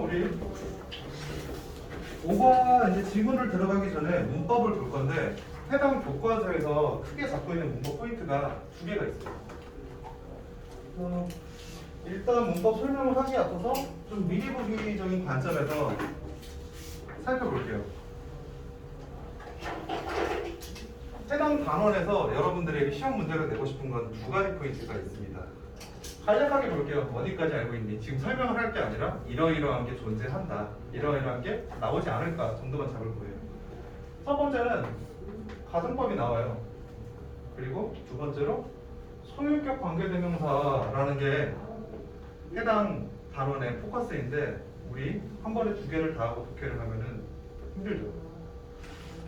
우리 5번 이제 지문을 들어가기 전에 문법을 볼 건데 해당 교과서에서 크게 잡고 있는 문법 포인트가 두 개가 있어요. 일단 문법 설명을 하기 앞서서 좀 미리 보기적인 관점에서 살펴볼게요. 해당 단원에서 여러분들에게 시험 문제가 내고 싶은 건 두 가지 포인트가 있습니다. 간략하게 볼게요. 어디까지 알고 있니? 지금 설명을 할 게 아니라 이러이러한 게 존재한다. 이러이러한 게 나오지 않을까 정도만 잡을 거예요. 첫 번째는 가정법이 나와요. 그리고 두 번째로 소유격 관계대명사라는 게 해당 단원의 포커스인데 우리 한 번에 두 개를 다 하고 독해를 하면은 힘들죠.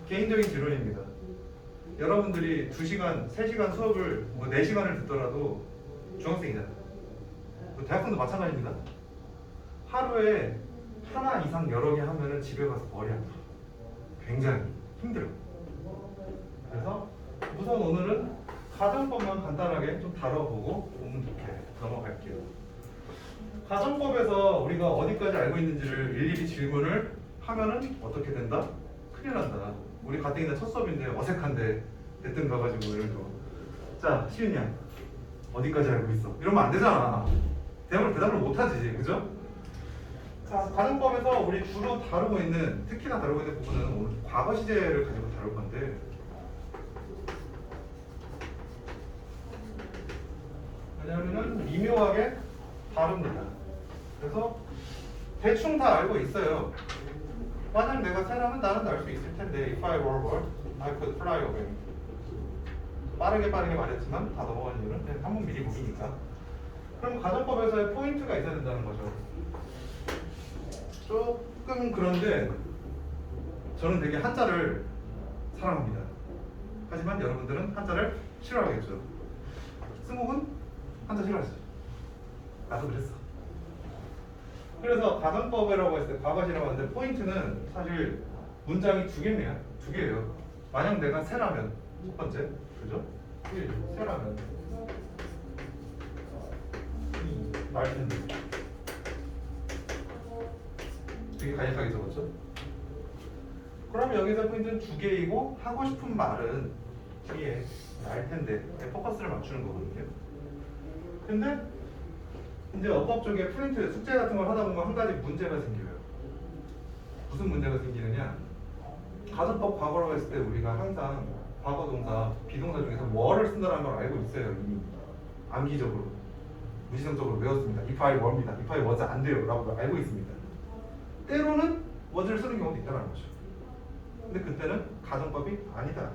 개인적인 지론입니다. 여러분들이 2시간, 3시간 수업을 뭐 4시간을 듣더라도 중학생이잖아요. 대학생도 마찬가지입니다. 하루에 하나 이상 여러 개 하면은 집에 가서 머리 아파. 굉장히 힘들어요. 그래서 우선 오늘은 가정법만 간단하게 좀 다뤄보고 본문 독해 넘어갈게요. 가정법에서 우리가 어디까지 알고 있는지를 일일이 질문을 하면은 어떻게 된다? 큰일 난다. 우리 가뜩이나 첫 수업인데 어색한데 대뜸 가가지고 예를 들어 자 시은이야 어디까지 알고 있어? 이러면 안 되잖아. 대답을 못하지, 그죠? 자, 가정법에서 우리 주로 다루고 있는, 특히나 다루고 있는 부분은 오늘 과거 시제를 가지고 다룰 건데 왜냐하면 미묘하게 다릅니다. 그래서 대충 다 알고 있어요. 만약 내가 새라면 나는 날 수 있을 텐데 If I were a bird, I could fly away. 빠르게 말했지만 다 넘어가는 이유는 그냥 한번 미리 보기니까. 그럼 가정법에서의 포인트가 있어야 된다는 거죠. 조금 그런데 저는 되게 한자를 사랑합니다. 하지만 여러분들은 한자를 싫어하겠죠. 승욱은 한자 싫어하시죠? 나도 그랬어. 그래서 가정법이라고 했을 때 과거시라고 하는데 포인트는 사실 문장이 두 개예요. 만약 내가 새라면 첫 번째, 그죠? 1. 새라면 2. 말 텐데 되게 간략하게 적었죠? 그럼 여기서 포인트는 두 개이고 하고 싶은 말은 뒤에 날 텐데 포커스를 맞추는 거거든요. 근데 이제 어법 쪽에 프린트 숙제 같은 걸 하다 보면 한 가지 문제가 생겨요. 무슨 문제가 생기느냐? 가정법 과거라고 했을 때 우리가 항상 과거 동사, 비동사 중에서 뭐를 쓴다는 걸 알고 있어요. 이미 암기적으로, 무지성적으로 외웠습니다. if I were입니다. if I was 안 돼요 라고 알고 있습니다. 때로는 was를 쓰는 경우도 있다는 거죠. 근데 그때는 가정법이 아니다.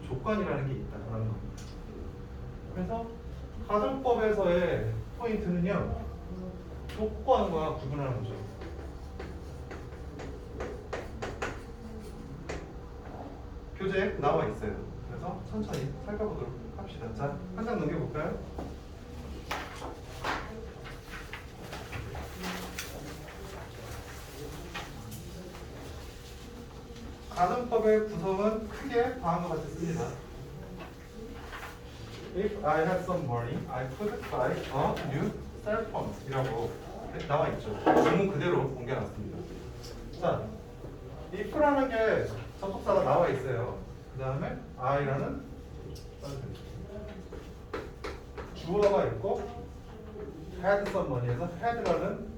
조건이라는 게 있다는 겁니다. 그래서 가정법에서의 포인트는요, 조건과 구분하는 거죠. 교재에 나와 있어요. 그래서 천천히 살펴보도록 합시다. 자, 한 장 넘겨볼까요? 가정법의 구성은 크게 다음과 같이 씁니다. If I had some money, I could buy a new cell phone 이라고 나와 있죠. 질문 그대로 옮겨놨습니다. 자, if라는 게 접속사가 나와 있어요. 그 다음에 I라는 주어가 있고 had some money에서 had라는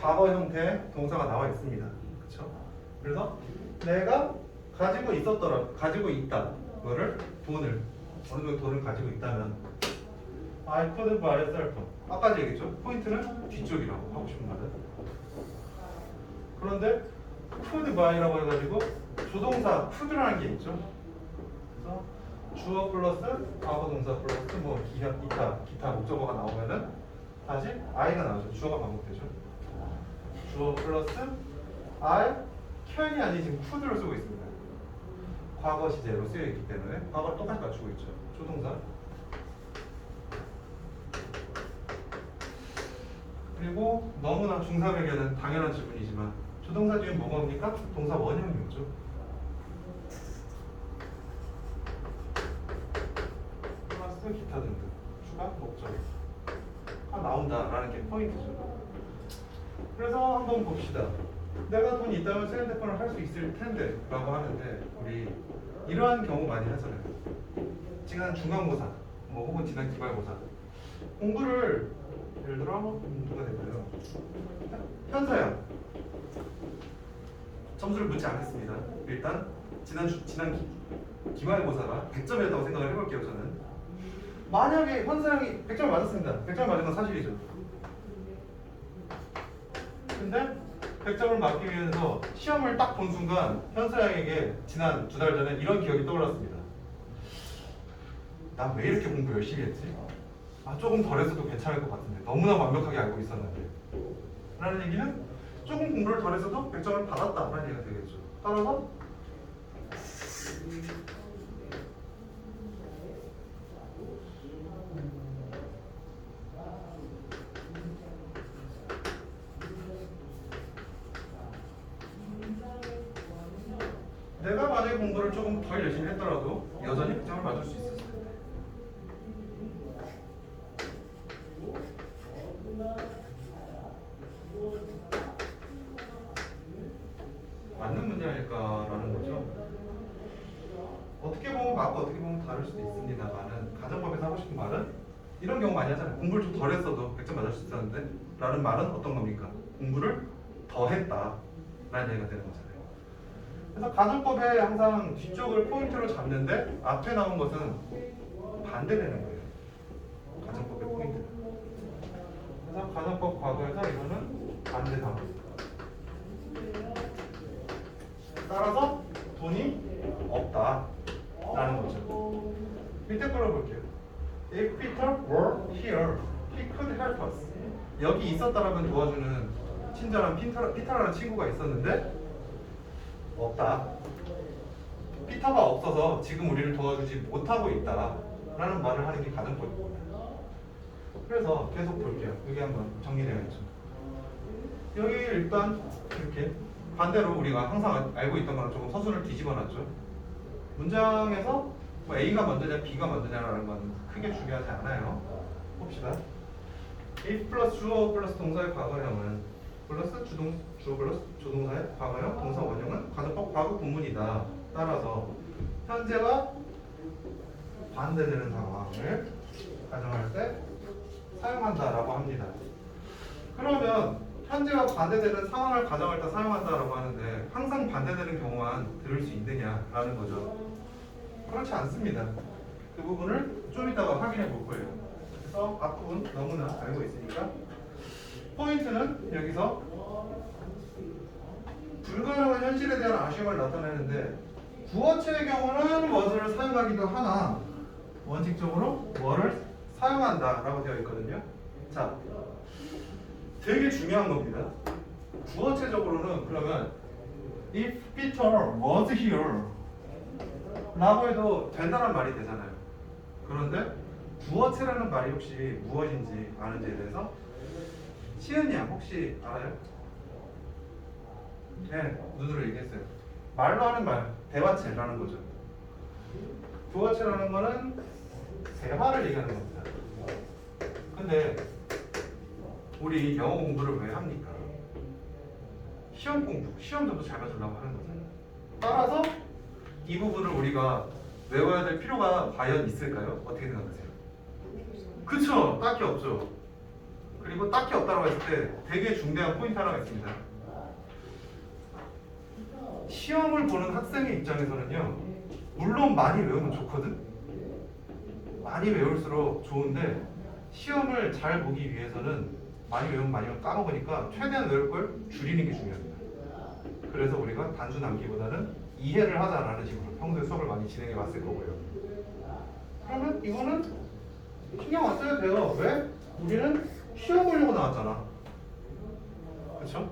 과거 형태의 동사가 나와 있습니다. 그렇죠? 그래서 내가 가지고 있다. 그거를 돈을 어느 정도 돈을 가지고 있다면 I could buy a cell phone. 아까 얘기했죠? 포인트는 뒤쪽이라고 하고 싶은 말은. 그런데 could buy라고 해가지고 조동사 could라는 게 있죠. 그래서 주어 플러스 과거 동사 플러스 뭐 기타 목적어가 나오면은 다시 I가 나오죠. 주어가 반복되죠. 주어 플러스 I can이 아닌 지금 could를 쓰고 있습니다. 과거 시제로 쓰여 있기 때문에 과거를 똑같이 맞추고 있죠. 조동사. 그리고 너무나 중사배견은 당연한 질문이지만 조동사 뒤에 뭐가 옵니까? 동사 원형이 오죠. 플러스 기타 등등 추가 목적어 나온다라는 게 포인트죠. 그래서 한번 봅시다. 내가 돈이 있다면 세련대폰을 할 수 있을 텐데 라고 하는데 우리 이러한 경우 많이 하잖아요. 지난 중간고사 뭐 혹은 지난 기말고사 공부를 예를 들어 누가 될까요? 현서야 점수를 묻지 않겠습니다. 일단 지난 기말고사가 100점이었다고 생각을 해볼게요. 저는 만약에 현서양이 100점 맞았습니다. 100점 맞은 건 사실이죠. 근데 100점을 맞기 위해서 시험을 딱 본 순간 현서양에게 지난 2달 전에 이런 기억이 떠올랐습니다. 나 왜 이렇게 공부 열심히 했지? 조금 덜 했어도 괜찮을 것 같은데 너무나 완벽하게 알고 있었는데 라는 얘기는 조금 공부를 덜 했어도 100점을 받았다 라는 얘기가 되겠죠. 따라서 내가 만약에 공부를 조금 덜 열심히 했더라도 여전히 100점을 맞을 수 있었어요. 맞는 문제일까라는 거죠. 어떻게 보면 맞고 어떻게 보면 다를 수도 있습니다만은 가정법에서 하고 싶은 말은 이런 경우 많이 하잖아요. 공부를 좀 덜 했어도 100점 맞을 수 있었는데 라는 말은 어떤 겁니까? 공부를 더 했다 라는 얘기가 되는 거잖아요. 그래서 가정법에 항상 뒤쪽을 포인트로 잡는데 앞에 나온 것은 반대되는 거예요. 가정법의 포인트는. 그래서 가정법 과거에서 이거는 반대 상황. 따라서 돈이 없다 라는 거죠. 밑에 걸로 볼게요. If Peter were here, he could help us. 여기 있었다라면 도와주는 친절한 피터라는 친구가 있었는데 없다. 피터가 없어서 지금 우리를 도와주지 못하고 있다 라는 말을 하는 게 가정법입니다. 그래서 계속 볼게요. 여기 한번 정리되어 있죠. 여기 일단 이렇게 반대로 우리가 항상 알고 있던 거랑 조금 서술을 뒤집어 놨죠. 문장에서 뭐 A가 먼저냐 B가 먼저냐라는 건 크게 중요하지 않아요. 봅시다. if 플러스 주어 플러스 동사의 과거형은 플러스 주어 플러스 조동사의 과거형 동사 원형은 가정법 과거 분문이다. 따라서 현재와 반대되는 상황을 가정할 때 사용한다라고 합니다. 그러면 현재와 반대되는 상황을 가정할 때 사용한다라고 하는데 항상 반대되는 경우만 들을 수 있느냐라는 거죠. 그렇지 않습니다. 그 부분을 좀 이따가 확인해 볼 거예요. 그래서 앞부분 너무나 알고 있으니까 포인트는 여기서 불가능한 현실에 대한 아쉬움을 나타내는데 구어체의 경우는 was를 사용하기도 하나 원칙적으로 뭐를 사용한다라고 되어 있거든요. 자, 되게 중요한 겁니다. 구어체적으로는 그러면 if Peter was here 라고 해도 된다는 말이 되잖아요. 그런데 구어체라는 말이 혹시 무엇인지 아는지에 대해서 시은이 양 혹시 알아요? 네, 눈으로 얘기했어요. 말로 하는 말, 대화체라는 거죠. 구어체라는 거는 대화를 얘기하는 겁니다. 근데 우리 영어 공부를 왜 합니까? 시험 공부, 시험 점수 잘 맞으려고 하는 거잖아요. 따라서 이 부분을 우리가 외워야 될 필요가 과연 있을까요? 어떻게 생각하세요? 그쵸? 딱히 없죠. 그리고 딱히 없다고 했을 때 되게 중대한 포인트 하나가 있습니다. 시험을 보는 학생의 입장에서는요, 물론 많이 외우면 좋거든? 많이 외울수록 좋은데 시험을 잘 보기 위해서는 많이 외우면 많이 까먹으니까 최대한 외울 걸 줄이는 게 중요합니다. 그래서 우리가 단순 암기보다는 이해를 하자라는 식으로 평소에 수업을 많이 진행해 왔을 거고요. 그러면 이거는 신경 안 써도 돼요. 왜? 우리는 시험 보려고 나왔잖아. 그렇죠?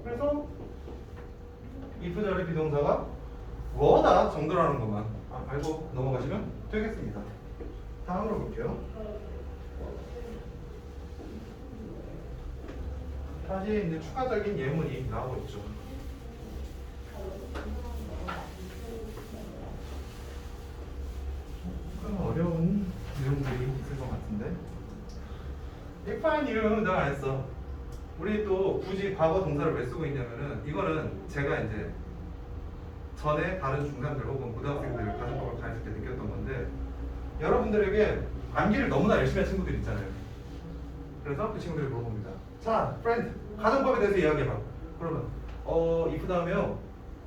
그래서 if 자리 비동사가 뭐다 정도라는 것만 알고 넘어가시면 되겠습니다. 다음으로 볼게요. 다시 이제 추가적인 예문이 나오고 있죠. 좀 어려운 내용들이 있을 것 같은데. If I knew, 내가 안 했어. 우리 또 굳이 과거 동사를 왜 쓰고 있냐면은 이거는 제가 이제 전에 다른 중3들 혹은 고등학생들 가정법을 가르칠 때 느꼈던 건데 여러분들에게 암기를 너무나 열심히 한 친구들 있잖아요. 그래서 그 친구들이 물어봅니다. 자, 프렌드, 가정법에 대해서 이야기해봐. 그러면 if 다음에요.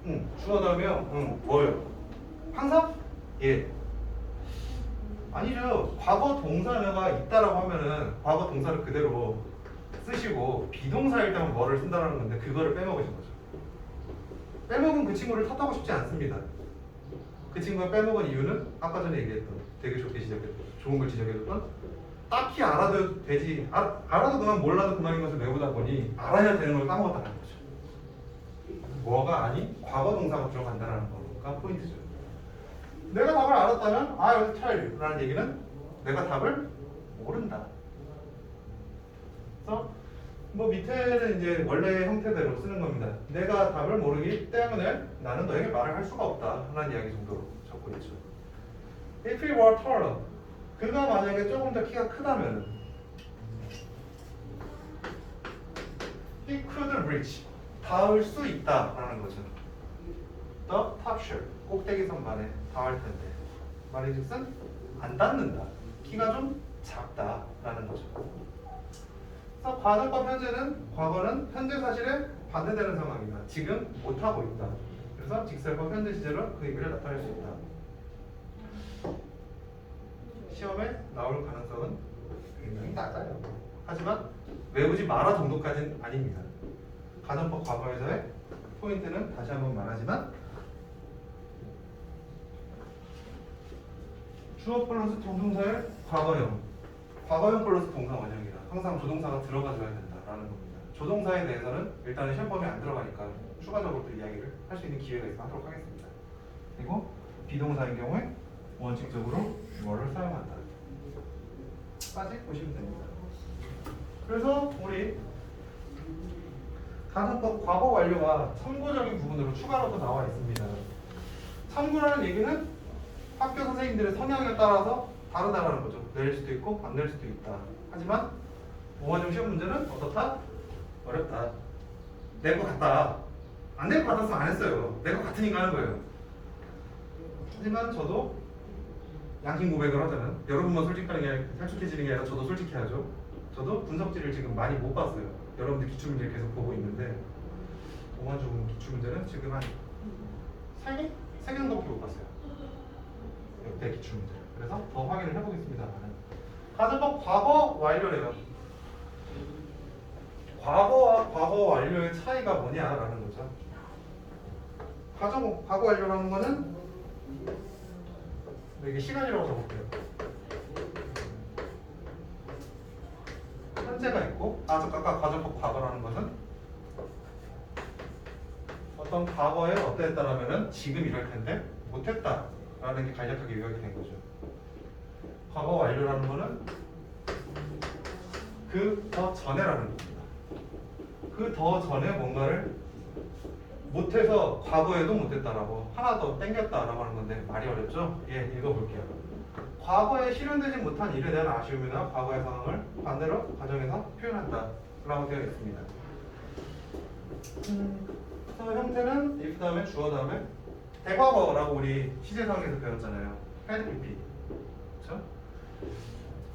응. 주어 다음에요. 응. 뭐요? 항상? 예. 아니죠. 과거 동사가 있다라고 하면은 과거 동사를 그대로 쓰시고 비동사일 때만 뭐를 쓴다라는 건데 그거를 빼먹으신 거죠. 빼먹은 그 친구를 탓하고 싶지 않습니다. 그 친구가 빼먹은 이유는 아까 전에 얘기했던 되게 좋게 지적했던 좋은 걸 지적해줬던 딱히 알아도 되지 알아도 그만 몰라도 그만인 것을 외우다 보니 알아야 되는 걸 까먹었다는 거죠. 뭐가 아닌 과거 동사가 들어간다는 거가 포인트죠. 내가 답을 알았다면 I will tell you 라는 얘기는 내가 답을 모른다. 그래서 뭐 밑에는 이제 원래 형태대로 쓰는 겁니다. 내가 답을 모르기 때문에 나는 너에게 말을 할 수가 없다 라는 이야기 정도로 적고 있죠. If he were taller, 그가 만약에 조금 더 키가 크다면 he could reach, 닿을 수 있다 라는 거죠. The top shelf, 꼭대기 선반에 닿을 텐데 말인즉슨 안 닿는다. 키가 좀 작다 라는 거죠. 그래서 과거과 현재는 과거는 현재 사실에 반대되는 상황이다. 지금 못하고 있다. 그래서 직설과 현재 시제로 그 의미를 나타낼 수 있다. 시험에 나올 가능성은 굉장히 낮아요. 하지만 외우지 마라 정도까지는 아닙니다. 가정법 과거에서의 포인트는 다시 한번 말하지만 주어 플러스 조동사의 과거형, 과거형 플러스 동사 원형이다. 항상 조동사가 들어가줘야 된다라는 겁니다. 조동사에 대해서는 일단은 시험범위에 안 들어가니까 추가적으로 또 이야기를 할 수 있는 기회가 있으면 하도록 하겠습니다. 그리고 비동사인 경우에 원칙적으로 뭐를 사용한다 까지 보시면 됩니다. 그래서 우리 가정법 과거 완료가 참고적인 부분으로 추가로 또 나와 있습니다. 참고라는 얘기는 학교 선생님들의 성향에 따라서 다르다라는 거죠. 낼 수도 있고 안 낼 수도 있다. 하지만 5화중 시험 문제는 어떻다? 어렵다. 낼 것 같다. 안 낼 것 같았으면 안 했어요. 낼 것 같으니까 하는 거예요. 하지만 저도 양심 고백을 하자면 여러분만 솔직해지는 게 아니라 저도 솔직해야죠. 저도 분석지를 지금 많이 못 봤어요. 여러분들 기출문제 계속 보고 있는데 5화중 기출문제는 지금 한 3개? 3개 정도밖에 못 봤어요. 역대 기출문제. 그래서 더 확인을 해보겠습니다만 가정법 과거 완료래요. 과거와 과거 완료의 차이가 뭐냐라는 거죠. 가정법 과거 완료라는 거는 이게 시간이라고 적을게요. 현재가 있고 아까 가정법 과거라는 것은 어떤 과거에 어땠다라면은 지금 이럴 텐데 못했다라는 게 간략하게 요약이 된 거죠. 과거 완료라는 거는 그 더 전에라는 겁니다. 그 더 전에 뭔가를 못해서 과거에도 못했다라고 하나 더 땡겼다라고 하는 건데 말이 어렵죠? 예, 읽어볼게요. 과거에 실현되지 못한 일에 대한 아쉬움이나 과거의 상황을 반대로 가정에서 표현한다 라고 되어 있습니다. 그래서 형태는 if 다음에 주어 다음에 대과거라고 우리 시제상에서 배웠잖아요. had bp. 그렇죠?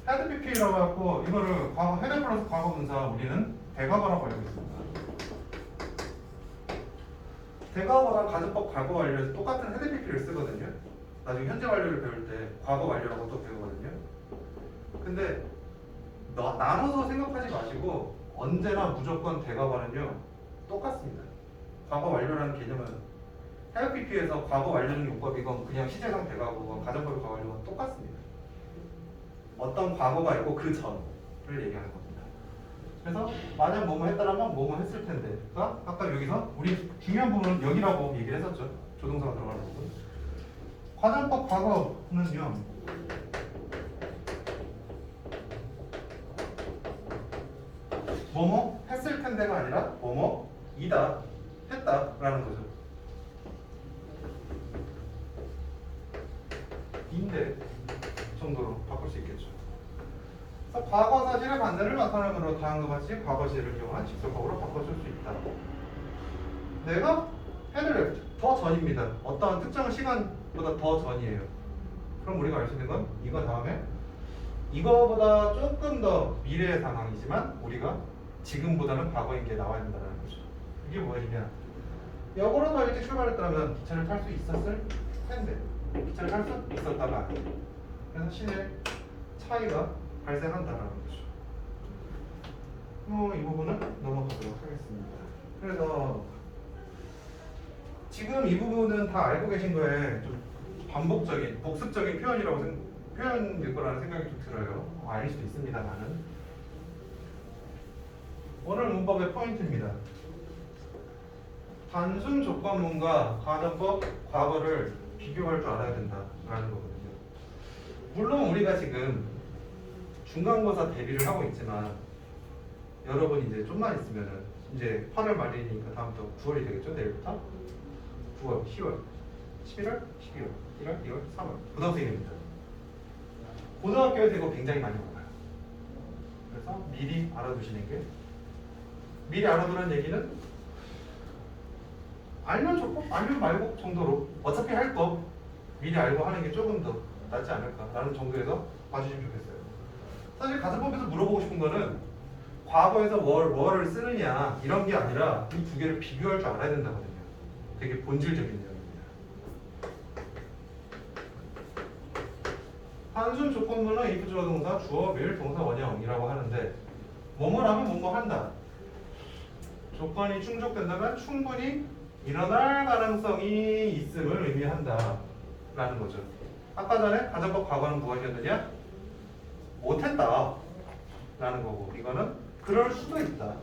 had bp라고 해갖고 이거를 과거 had 플러스 과거 분사 우리는 대과거라고 알고 있습니다. 대과거랑 가정법 과거 완료에서 똑같은 had bp를 쓰거든요. 나중에 현재 완료를 배울 때 과거 완료라고 또 배우거든요. 근데 나눠서 생각하지 마시고 언제나 무조건 대과거는요 똑같습니다. 과거 완료라는 개념은 had bp에서 과거 완료는 용법이건 그냥 시제상 대과거건 가정법 과거 완료건 똑같습니다. 어떤 과거가 있고 그 전을 얘기하는 겁니다. 그래서 만약 뭐뭐 했다라면 뭐뭐 했을 텐데 가 아까 여기서 우리 중요한 부분은 여기라고 얘기를 했었죠. 조동사가 들어가는 부분. 가정법 과거는요 뭐뭐 했을 텐데가 아니라 뭐뭐이다 했다라는 거죠. 인데 정도로 바꿀 수 있겠죠. 그래서 과거 사실의 반대를 나타내므로 다음과 같이 과거 시제를 이용한 직설법으로 바꿔줄 수 있다. 내가 헤드레프트 더 전입니다. 어떠한 특정 시간보다 더 전이에요. 그럼 우리가 알 수 있는 건 이거 다음에 이거보다 조금 더 미래의 상황이지만 우리가 지금보다는 과거인 게 나와야 된다는 거죠. 이게 뭐냐? 역으로 더 일찍 출발했다면 기차를 탈 수 있었을 텐데 기차를 탈 수 있었다가 그래서 시내 차이가 발생한다는 거죠. 이 부분은 넘어가도록 하겠습니다. 그래서 지금 이 부분은 다 알고 계신 거에 좀 반복적인, 복습적인 표현일 거라는 생각이 좀 들어요. 아닐 수도 있습니다만은. 오늘 문법의 포인트입니다. 단순 조건문과 가정법, 과거를 비교할 줄 알아야 된다라는 거거든요. 물론 우리가 지금 중간고사 대비를 하고 있지만 여러분 이제 좀만 있으면은 이제 8월 말이니까 다음부터 9월이 되겠죠? 내일부터 9월, 10월, 11월, 12월, 1월, 2월, 3월 고등학생입니다. 고등학교에서 이거 굉장히 많이 먹어요. 그래서 미리 알아두시는 게 미리 알아두는 얘기는 알면 좋고 알면 말고 정도로 어차피 할 거 미리 알고 하는 게 조금 더 낫지 않을까라는 정도에서 봐주시면 좋겠어요. 사실 가정법에서 물어보고 싶은 거는 과거에서 월을 쓰느냐 이런 게 아니라 이 두 개를 비교할 줄 알아야 된다거든요. 되게 본질적인 내용입니다. 단순 조건문은 if 주어 동사, 주어, will, 동사 원형이라고 하는데 뭐뭐라면 뭐뭐 한다. 조건이 충족된다면 충분히 일어날 가능성이 있음을 의미한다 라는 거죠. 아까 전에 가정법 과거는 무엇이었느냐? 못했다 라는 거고 이거는 그럴 수도 있다.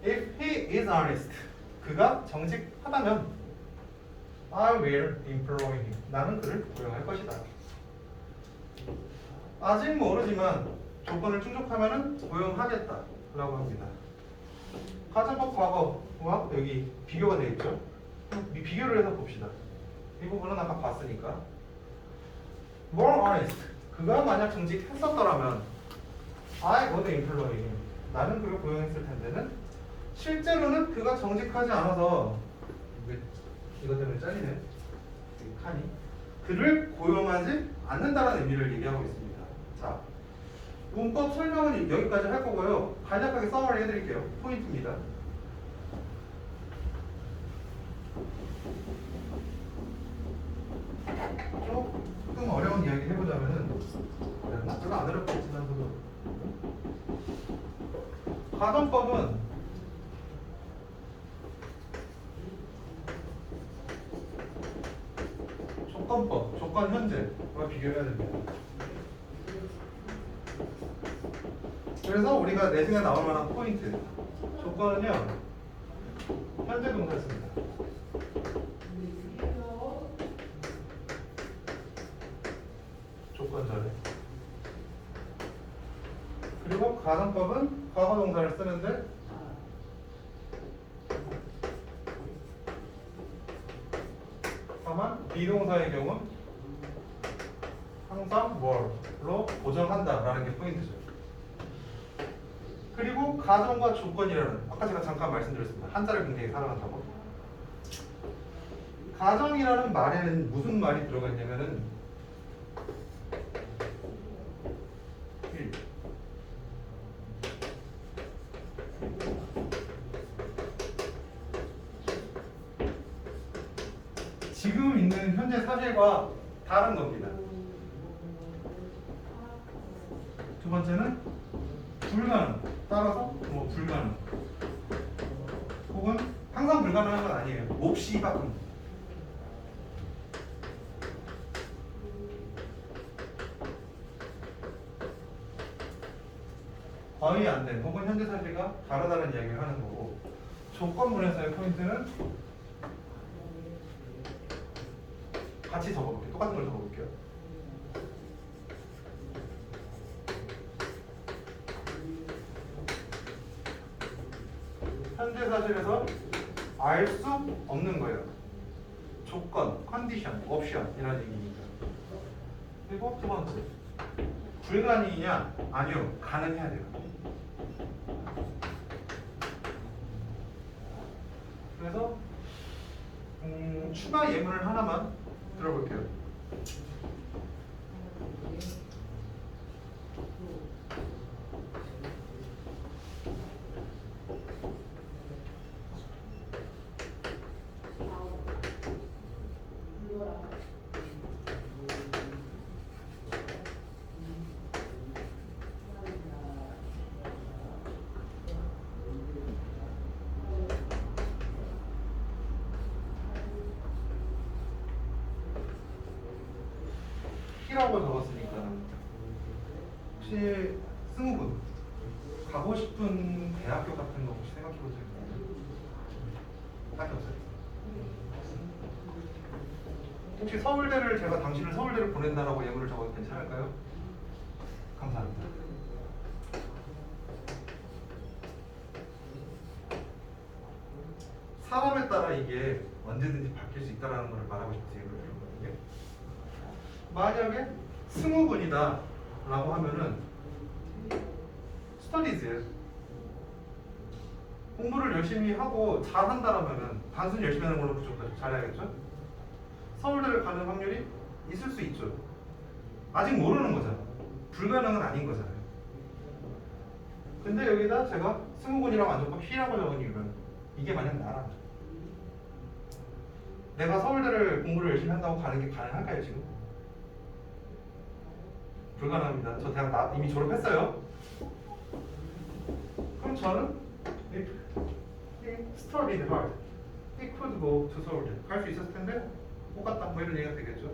If he is honest, 그가 정직하다면 I will employ him. 나는 그를 고용할 것이다. 아직 모르지만 조건을 충족하면 고용하겠다 라고 합니다. 가정법 과거와 여기 비교가 되어 있죠. 비교를 해서 봅시다. 이 부분은 아까 봤으니까 more honest, 그가 만약 정직했었더라면 I would employ him. 나는 그를 고용했을 텐데는 실제로는 그가 정직하지 않아서 이것 때문에 잘리네 이 칸이 그를 고용하지 않는다는 의미를 얘기하고 있습니다. 자, 문법 설명은 여기까지 할 거고요. 간략하게 서머리 해드릴게요. 포인트입니다. 조금 어려운 이야기 해보자면은 별로 안 어렵겠지만 가정법은 조건법, 조건 현재와 비교해야 됩니다. 그래서 우리가 내신에 나올 만한 포인트 조건은요 현재 동사 씁니다. 조건 전에. 그리고 가정법은 과거 동사를 쓰는데 다만 비동사의 경우 항상 뭐로 보정한다라는 게 포인트죠. 그리고 가정과 조건이라는 아까 제가 잠깐 말씀드렸습니다. 한자를 굉장히 사랑한다고. 가정이라는 말에는 무슨 말이 들어가 있냐면은 1. 지금 있는 현재 사실과 다른 겁니다. 두 번째는 불가능. 따라서 뭐 불가능. 혹은 항상 불가능한 건 아니에요. 몹시 바꿈. 거의 안 된. 혹은 현재 사실과 다르다는 이야기를 하는 거고. 조건문에서의 포인트는 같이 적어볼게요. 똑같은 걸 적어볼게요. 현재 사실에서 알 수 없는 거예요. 조건, 컨디션, 옵션이라는 얘기입니다. 그리고 두 번째, 불가능이냐? 아니요, 가능해야 돼요. 그래서 추가 예문을 하나만 들어볼게요. T라고 적었으니까 혹시 승우군 가고 싶은 대학교 같은 거 혹시 생각해 본 적 있나요? 딱히 없어요? 혹시 서울대를 제가 당신을 서울대를 보낸다라고 예문을 적어도 괜찮을까요? 감사합니다. 사람에 따라 이게 언제든지 바뀔 수 있다는 걸 말하고 싶어서 예문을 들었거든요. 만약에 승우군이다 라고 하면은 스터디즈예요. 공부를 열심히 하고 잘한다라면은 단순히 열심히 하는 걸로 부족하죠. 잘해야겠죠? 서울대를 가는 확률이 있을 수 있죠. 아직 모르는 거잖아. 불가능은 아닌 거잖아요. 근데 여기다 제가 승우군이라고 안 적고 P라고 적은 이유는 이게 만약 나라 내가 서울대를 공부를 열심히 한다고 가는 게 가능할까요 지금? 불가능합니다. 저 대학 이미 졸업했어요. 그럼 저는 if he studied hard, he could go to 서울대. 갈 수 있었을 텐데 못 갔다. 뭐 이런 얘기가 되겠죠.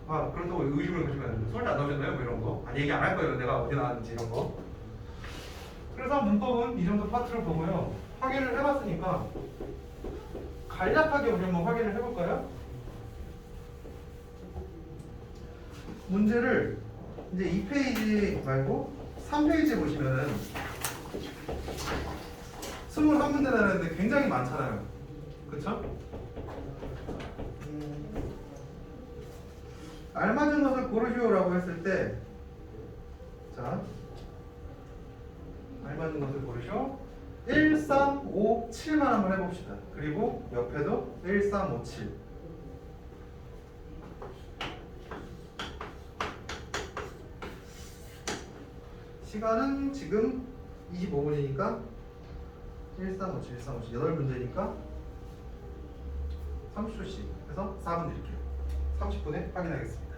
아 그렇다고 의심을 가지면 서울대 안 나오셨나요? 뭐 이런 거. 아니 얘기 안 할 거예요. 내가 어디 나왔는지 이런 거. 그래서 문법은 이 정도 파트를 보고요. 확인을 해봤으니까 간략하게 우리 한번 확인을 해볼까요? 문제를 이제 2페이지 말고 3페이지 보시면은 21문제 나는데 굉장히 많잖아요. 그쵸? 알맞은 것을 고르시오라고 했을 때 자, 알맞은 것을 고르시오 1, 3, 5, 7만 한번 해봅시다. 그리고 옆에도 1, 3, 5, 7 시간은 지금 25분이니까 1, 3, 5, 7, 1, 3, 5, 7 8문제니까 30초씩 해서 4분 드릴게요. 30분에 확인하겠습니다.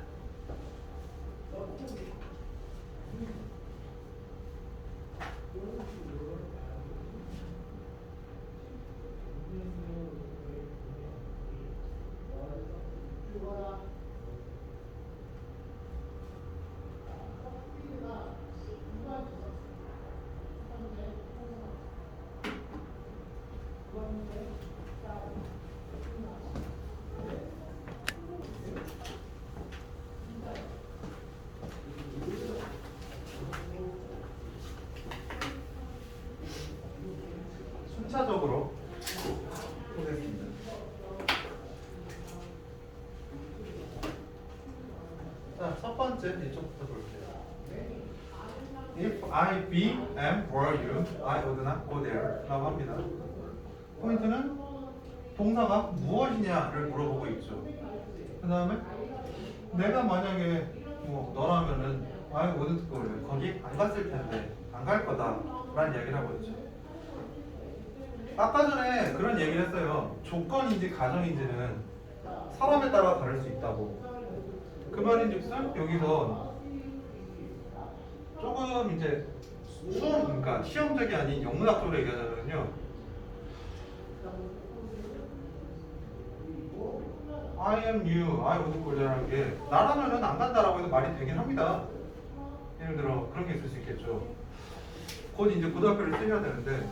순차적으로 보겠습니다. 자, 첫 번째 이쪽부터 볼게요. If I be am were you, I would not go there 라고 합니다. 포인트는 동사가 무엇이냐를 물어보고 있죠. 그 다음에 내가 만약에 뭐 너라면은 I wouldn't go there 거기 안 갔을 텐데 안 갈 거다 라는 이야기를 하고 있죠. 아까 전에 그런 얘기를 했어요. 조건인지 가정인지는 사람에 따라 다를 수 있다고. 그 말인즉슨 여기서 조금 이제 수험, 그러니까 시험적이 아닌 영문학적으로 얘기하자면요. I am you, I would go there라는 게 나라면은 안 간다라고 해도 말이 되긴 합니다. 예를 들어 그런 게 있을 수 있겠죠. 곧 이제 고등학교를 쓰셔야 되는데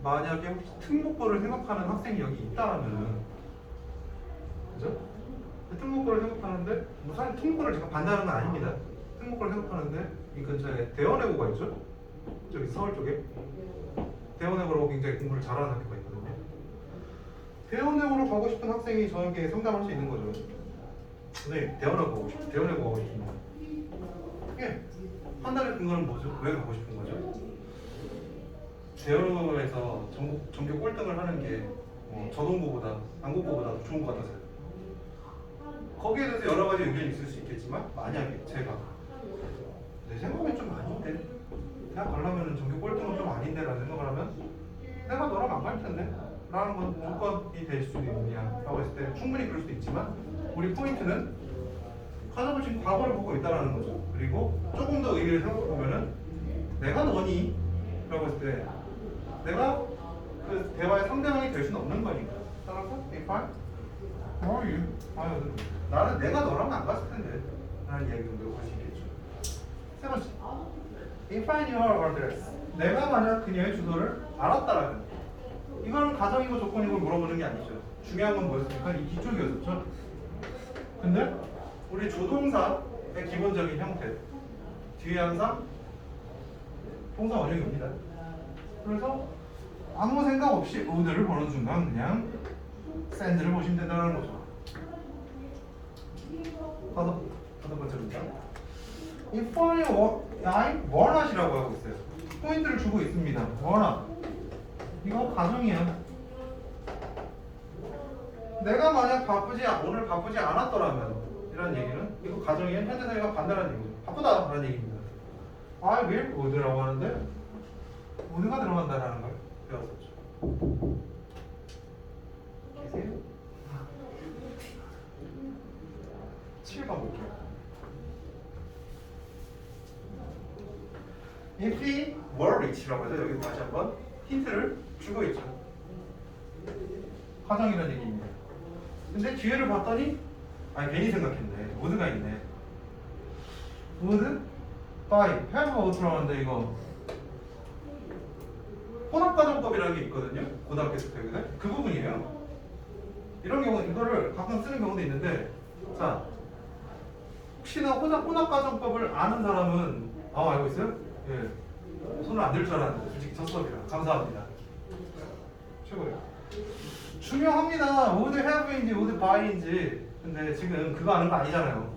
만약에 혹시 특목고를 생각하는 학생이 여기 있다라면은 그죠? 특목고를 생각하는데 뭐 사실 특목고를 제가 반대하는 건 아닙니다. 특목고를 생각하는데 이 근처에 대원외고가 있죠? 저기 서울 쪽에 대원외고라고 굉장히 공부를 잘하는 학교가 있거든요. 대원외고로 가고 싶은 학생이 저에게 상담할 수 있는 거죠. 선생님, 대원외고 가고 싶어요. 대원외고 가고 싶은 거. 예. 판단의 근거는 뭐죠? 왜 가고 싶은 거죠? 대원외고에서 전교 꼴등을 하는 게 저동고보다 안국고보다 더 좋은 것 같아서요. 거기에 대해서 여러 가지 의견이 있을 수 있겠지만 만약에 제가 내 생각엔 좀 아닌데 내가 가려면 전교 꼴등은 좀 아닌데 라는 생각을 하면 내가 너랑 안 갈 텐데 라는 건 조건이 될 수도 있느냐라고 했을 때 충분히 그럴 수도 있지만 우리 포인트는 가족을 지금 과거를 보고 있다는 거죠. 그리고 조금 더 의미를 생각해 보면은 내가 너니? 라고 했을 때 내가 그 대화의 상대방이 될 수는 없는 거니까. 따라서 if I how are you? 나는 내가 너랑 안 갔을 텐데 라는 이야기 정도 할 수 있겠죠. 세 번째, if I knew her address. 내가 만약 그녀의 주소를 알았다라면 이거는 가정이고 조건이고 물어보는 게 아니죠. 중요한 건 뭐였습니까? 이 뒤쪽이었었죠. 근데 우리 조동사의 기본적인 형태 뒤에 항상 동사 원형이 옵니다. 그래서 아무 생각 없이 would를 보는 순간 그냥 send를 보시면 된다는 거죠. 다섯 번째입니다. if I wernot이라고 하고 있어요. 포인트를 주고 있습니다. wernot. 이거 가정이야. 내가 만약 오늘 바쁘지 않았더라면 이런 얘기는 이거 가정이야. 현재 사회가 반대라는 얘기죠. 바쁘다라는 얘기입니다. I will would라고 하는데 would가 들어간다라는 걸 배웠었죠. 계세요? 7번 볼게요. If he were rich라고 해서 여기 다시 한번 힌트를 주고 있죠. 가정이라는 얘기입니다. 근데 뒤에를 봤더니 괜히 생각했네. would가 있네. would by have out라고 하는데 이거 혼합가정법이라는 게 있거든요. 고등학교 때 배우는데 그 부분이에요. 이런 경우 이거를 가끔 쓰는 경우도 있는데 자 혹시나 혼합가정법을 아는 사람은 알고 있어요? 예. 손을 안 들 줄 알았는데 솔직히 첫 수업이라 감사합니다. 최고예요. 중요합니다. would have인지 would buy인지 근데 지금 그거 하는 거 아니잖아요.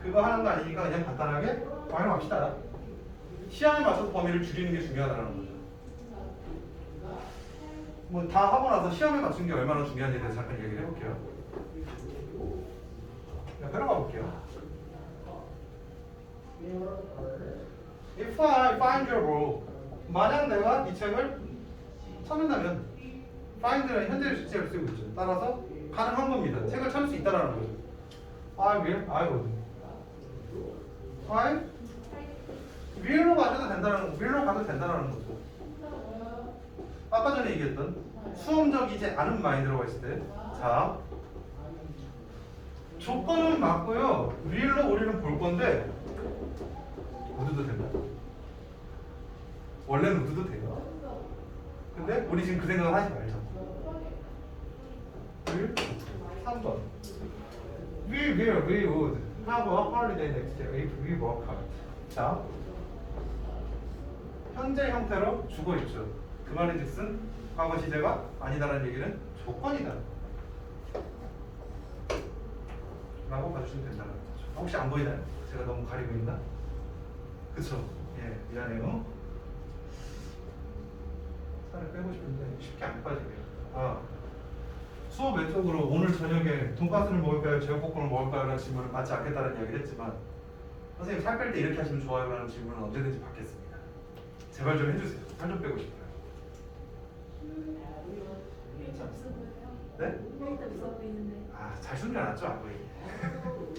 그거 하는 거 아니니까 그냥 간단하게 활용합시다. 시험에 맞춰서 범위를 줄이는 게 중요하다는 거죠. 뭐 다 하고 나서 시험에 맞춘 게 얼마나 중요한지에 대해서 잠깐 얘기를 해볼게요. 들어가 볼게요. If I find your book, 만약 내가 이 책을 찾는다면 find는 현재 시제를 쓰고 있죠. 따라서 가능한 겁니다. 책을 찾을 수 있다라는 거죠. I will, I would. I will로 가도 된다는 거죠. 아까 전에 얘기했던 수험적이지 않은 마인드라고 했을 때, 자 조건은 맞고요. will로 우리는 볼 건데 would도 된다. 원래는 would도 돼요. 근데 우리 지금 그 생각을 하지 말자. 3번. We would have a holiday next year if we work hard. 자, 현재 형태로 주고 있죠. 그 말인즉슨 과거 시제가 아니다라는 얘기는 조건이다 라고 봐주시면 된다는 거죠. 혹시 안 보이나요? 제가 너무 가리고 있나? 그쵸? 예, 미안해요. 살을 빼고 싶은데 쉽게 안 빠지네요. 수업 외적으로 오늘 저녁에 돈가스를 먹을까요? 제육볶음을 먹을까요? 라는 질문을 받지 않겠다는 이야기를 했지만 선생님 살 뺄 때 이렇게 하시면 좋아요? 라는 질문은 언제든지 받겠습니다. 제발 좀 해주세요. 살 좀 빼고 싶어요. 네? 잘 숨겨놨죠? 안 보이게.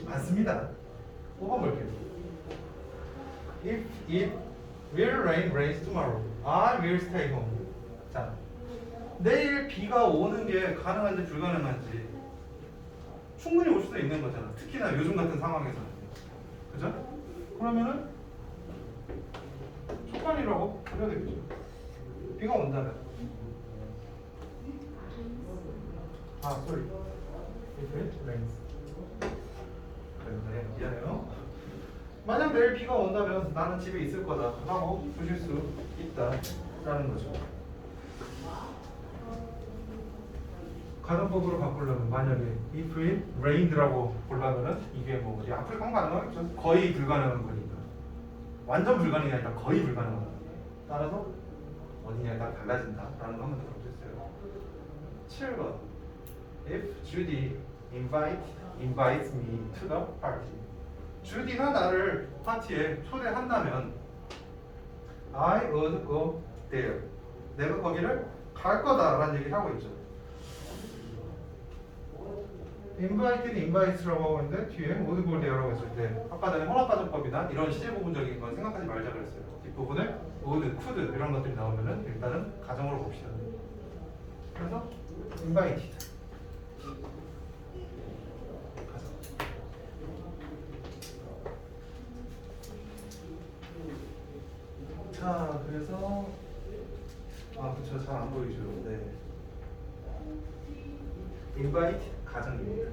많습니다. 5번 볼게요. If it will rain tomorrow, I will stay home. 자, 내일 비가 오는 게 가능한지 불가능한지 충분히 올 수도 있는 거잖아. 특히나 요즘 같은 상황에서는. 그죠? 그러면은 조건이라고 그려야 되겠죠. 비가 온다면. sorry. If it rains. 네, 미안해요. 만약 내일 비가 온다면 나는 집에 있을 거다 라고 보실 수 있다라는 거죠. 가정법으로 바꾸려면 만약에 if it rained라고 보려면은 이게 뭐 어디 앞을 가면 가능하겠죠. 거의 불가능한 거니까. 완전 불가능이 아니라 거의 불가능한 거니까. 따라서 어디냐에 따라 달라진다라는 거 한번 더 보셨어요. 7번 If Judy invites me to the party. 주디가 나를 파티에 초대한다면 I would go there. 내가 거기를 갈 거다라는 얘기를 하고 있죠. invites라고 하고 있는데 뒤에 would go there라고 했을 때 아까 전에 혼합가정법이나 이런 시제 부분적인 건 생각하지 말자 그랬어요. 뒷부분에 would, could 이런 것들이 나오면은 일단은 가정으로 봅시다. 그래서 invited 가정. 자, 그래서 그쵸, 잘 안 보이죠. 네. invite 가정입니다.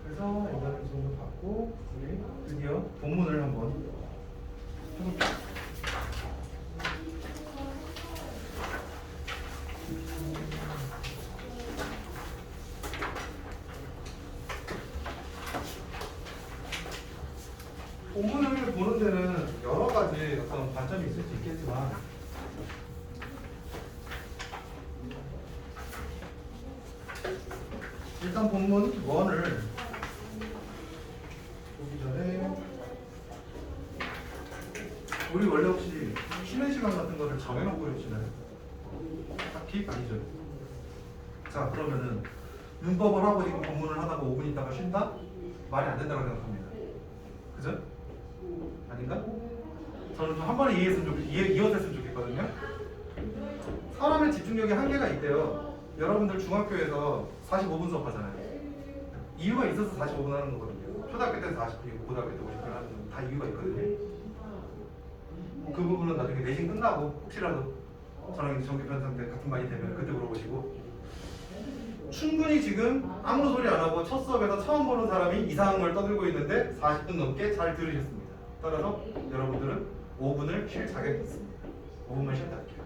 그래서 이거는 정도 받고 우리 드디어 본문을 한번 해볼게요. 본문을 보는 데는 여러 가지 어떤 관점이 있을 수 있겠지만 일단 본문 1을 보기 전에 우리 원래 혹시 쉬는 시간 같은 거를 정해놓고 해주시나요? 딱히 아니죠. 자, 그러면은 문법을 하고 있고 본문을 하다가 5분 있다가 쉰다? 말이 안 된다고 생각합니다. 그죠? 아닌가? 저는 좀 한 번에 이어서 했으면 좋겠거든요. 사람의 집중력에 한계가 있대요. 여러분들 중학교에서 45분 수업하잖아요. 이유가 있어서 45분 하는 거거든요. 초등학교 때는 40분이고 고등학교 때 50분 하는 건 다 이유가 있거든요. 그 부분은 나중에 내신 끝나고 혹시라도 저랑 정규 편성 때 같은 반이 되면 그때 물어보시고, 충분히 지금 아무 소리 안 하고 첫 수업에서 처음 보는 사람이 이상한 걸 떠들고 있는데 40분 넘게 잘 들으셨습니다. 따라서 여러분들은 5분을 쉴 자격이 있습니다. 5분만 쉬었다 할게요.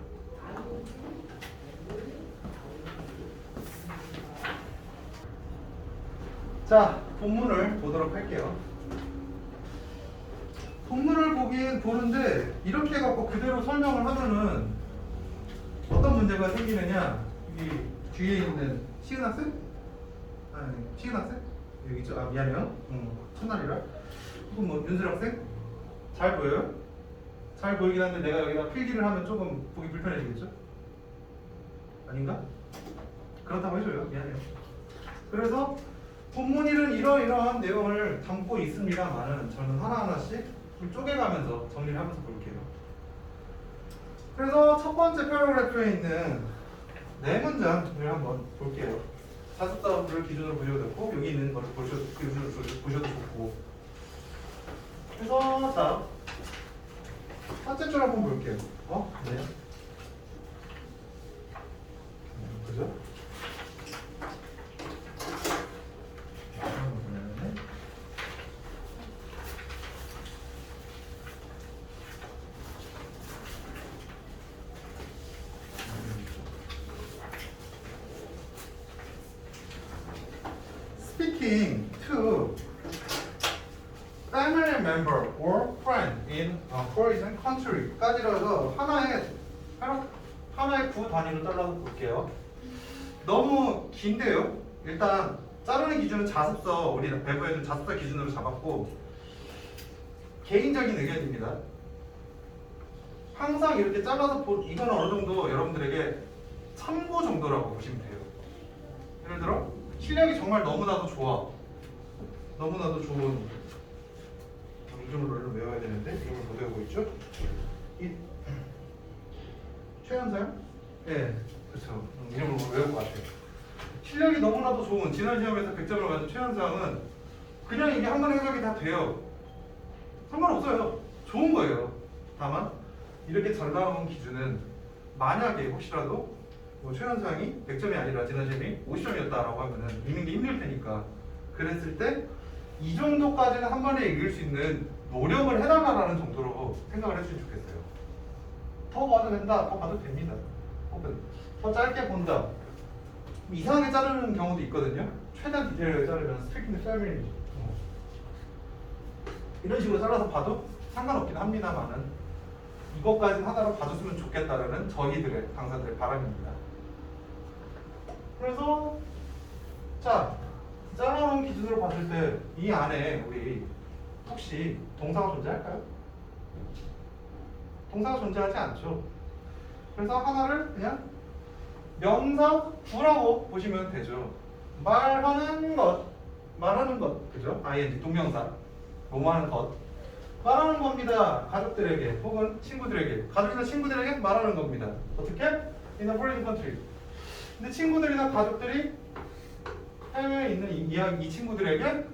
자, 본문을 보도록 할게요. 본문을 보는데 이렇게 해갖고 그대로 설명을 하면은 어떤 문제가 생기느냐, 이 뒤에 있는 시은 학생? 아니, 시은 학생? 여기 있죠. 미안해요. 첫날이라. 혹은 뭐 윤슬 학생? 잘 보여요? 잘 보이긴 한데 내가 여기다 필기를 하면 조금 보기 불편해지겠죠? 아닌가? 그렇다고 해줘요. 미안해요. 그래서 본문일은 이러이러한 내용을 담고 있습니다만은 저는 하나하나씩 좀 쪼개가면서 정리를 하면서 볼게요. 그래서 첫 번째 패러그래프에 있는 네 문장을 한번 볼게요. 자습서를 기준으로 보셔도 되고 여기 있는 거를 기준으로 보셔도 좋고. 그래서 자, 첫째 줄 한번 볼게요. 네. 그죠? Speaking to family member or friend in a foreign country까지라서 하나의 구 단위로 잘라서 볼게요. 너무 긴데요. 일단 자르는 기준은 자습서, 우리 배부해준 자습서 기준으로 잡았고 개인적인 의견입니다. 항상 이렇게 잘라서 이건 어느 정도 여러분들에게 참고 정도라고 보시면 돼요. 예를 들어 실력이 정말 너무나도 좋아, 너무나도 좋은, 이름을 외워야 되는데 이름을 못 외우고 있죠? 최현서요? 네, 그렇죠. 이름을 외울 것 같아요. 실력이 너무나도 좋은, 지난 시험에서 100점을 받은 최현상은 그냥 이게 한 번에 해석이 다 돼요. 상관없어요. 좋은 거예요. 다만 이렇게 잘 나온 기준은 만약에 혹시라도 뭐 최현상이 100점이 아니라 지난 시험이 50점이었다라고 하면은 읽는 게 힘들 테니까, 그랬을 때 이 정도까지는 한 번에 읽을 수 있는 노력을 해달라는 정도로 생각을 했으면 좋겠어요. 더 봐도 된다, 더 봐도 됩니다. 혹은 더 짧게 본다. 이상하게 자르는 경우도 있거든요. 최대한 디테일하게 자르면 스트릭트 패밀리 이런 식으로 잘라서 봐도 상관없긴 합니다만은 이것까지 하나로 봐줬으면 좋겠다라는 저희들의 강사들의 바람입니다. 그래서 자 잘라놓은 기준으로 봤을 때 이 안에 우리 혹시 동사가 존재할까요? 동사가 존재하지 않죠. 그래서 하나를 그냥 명사 부라고 보시면 되죠. 말하는 것, 그죠? ing 동명사, 뭐뭐 하는 것, 말하는 겁니다. 가족들에게 혹은 친구들에게, 가족이나 친구들에게 말하는 겁니다. 어떻게? In a foreign country. 근데 친구들이나 가족들이 해외에 있는 이 친구들에게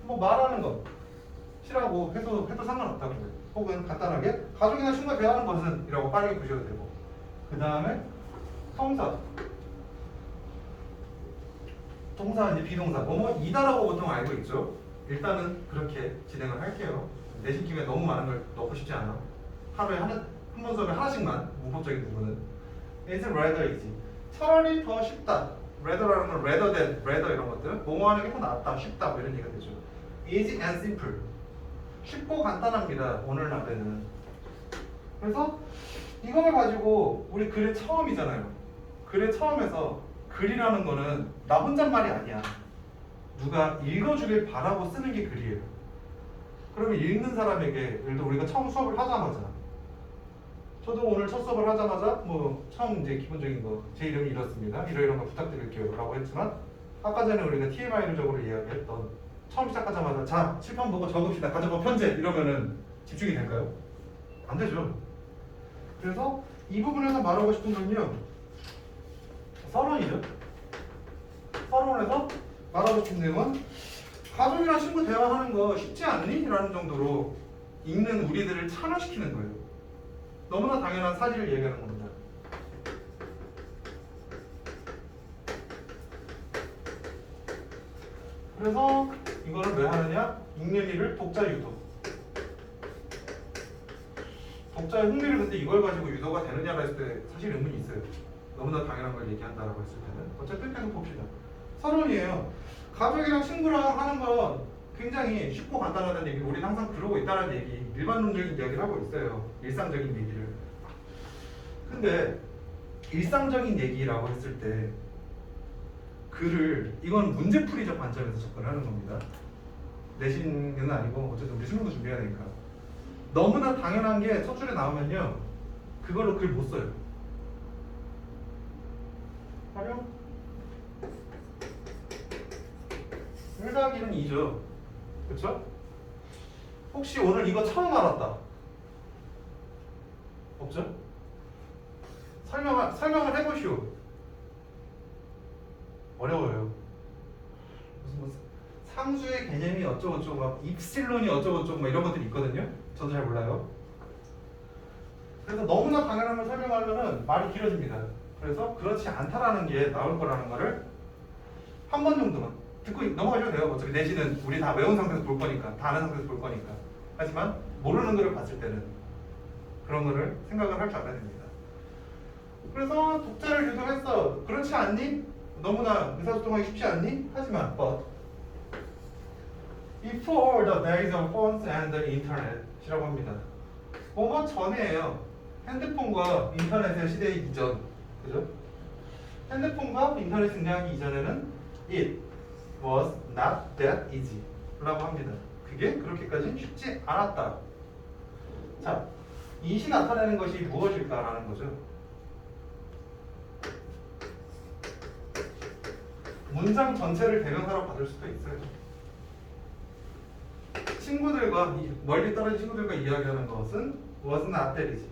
뭐 말하는 것이라고 해도 상관없다고 해요. 혹은 간단하게 가족이나 친구가 대화하는 것은 이라고 빠르게 보셔도 되고, 그 다음에 동사 이제 비동사 뭐이다라고 보통 알고 있죠. 일단은 그렇게 진행을 할게요. 내신 김에 너무 많은 걸 넣고 싶지 않아. 하루에 한 번 수업에 하나씩만 문법적인 부분은 is rather easy. 차라리 더 쉽다. rather라는 건 rather than, rather 이런 것들 뭐뭐 하는 게 더 낫다, 쉽다 뭐 이런 얘기가 되죠. easy and simple. 쉽고 간단합니다. 오늘날에는. 그래서 이걸 가지고 우리 글의 처음이잖아요. 글의 처음에서 글이라는 거는 나 혼잣말이 아니야. 누가 읽어주길 바라고 쓰는 게 글이에요. 그러면 읽는 사람에게 예를 들어 우리가 처음 수업을 하자마자 저도 오늘 첫 수업을 하자마자 뭐 처음 이제 기본적인 거 제 이름이 이렇습니다. 이런 거 부탁드릴게요 라고 했지만 아까 전에 우리가 TMI적으로 이야기했던 처음 시작하자마자 자 칠판 보고 적읍시다. 가져가 편제 이러면은 집중이 될까요? 안 되죠. 그래서 이 부분에서 말하고 싶은 건요. 서론이죠. 서론에서 말하고 싶은 내용은 가족이랑 친구 대화하는 거 쉽지 않니? 라는 정도로 읽는 우리들을 참여시키는 거예요. 너무나 당연한 사실을 얘기하는 겁니다. 그래서 이거를 왜 하느냐? 읽는 일을 독자 유도. 독자의 흥미를 근데 이걸 가지고 유도가 되느냐고 했을 때 사실 의문이 있어요. 너무나 당연한 걸 얘기한다라고 했을 때는. 어쨌든 계속 봅시다. 서론이에요. 가족이랑 친구랑 하는 건 굉장히 쉽고 간단하다는 얘기, 우리는 항상 그러고 있다는 얘기, 일반론적인 이야기를 하고 있어요. 일상적인 얘기를. 근데 일상적인 얘기라고 했을 때 글을 이건 문제풀이적 관점에서 접근하는 겁니다. 내신은 아니고 어쨌든 우리 수능도 준비해야 되니까. 너무나 당연한 게 첫 줄에 나오면요. 그걸로 글 못 써요. 활용? 1-2는 2죠. 그쵸? 혹시 오늘 이거 처음 알았다. 없죠? 설명을 해보시오. 어려워요. 무슨 뭐 상수의 개념이 어쩌고저쩌고 막 입실론이 어쩌고저쩌고 막 이런 것들이 있거든요. 저도 잘 몰라요. 그래서 너무나 당연한 걸 설명하면은 말이 길어집니다. 그래서 그렇지 않다라는 게 나올 거라는 거를 한 번 정도만 듣고 넘어가셔도 돼요. 어차피 내신은 우리 다 외운 상태에서 볼 거니까, 다 아는 상태에서 볼 거니까. 하지만 모르는 거를 봤을 때는 그런 거를 생각을 할 줄 알아야 됩니다. 그래서 독자를 유도했어. 그렇지 않니? 너무나 의사소통하기 쉽지 않니? 하지만 but before the days of phones and the internet 이라고 합니다. 뭐뭐 전에예요. 핸드폰과 인터넷의 시대 이전. 그죠? 핸드폰과 인터넷 등장하기 이전에는 it was not that easy 라고 합니다. 그게 그렇게까지 쉽지 않았다. 자, it이 나타내는 것이 무엇일까라는 거죠. 문장 전체를 대명사로 받을 수도 있어요. 친구들과 멀리 떨어진 친구들과 이야기하는 것은 was not that easy.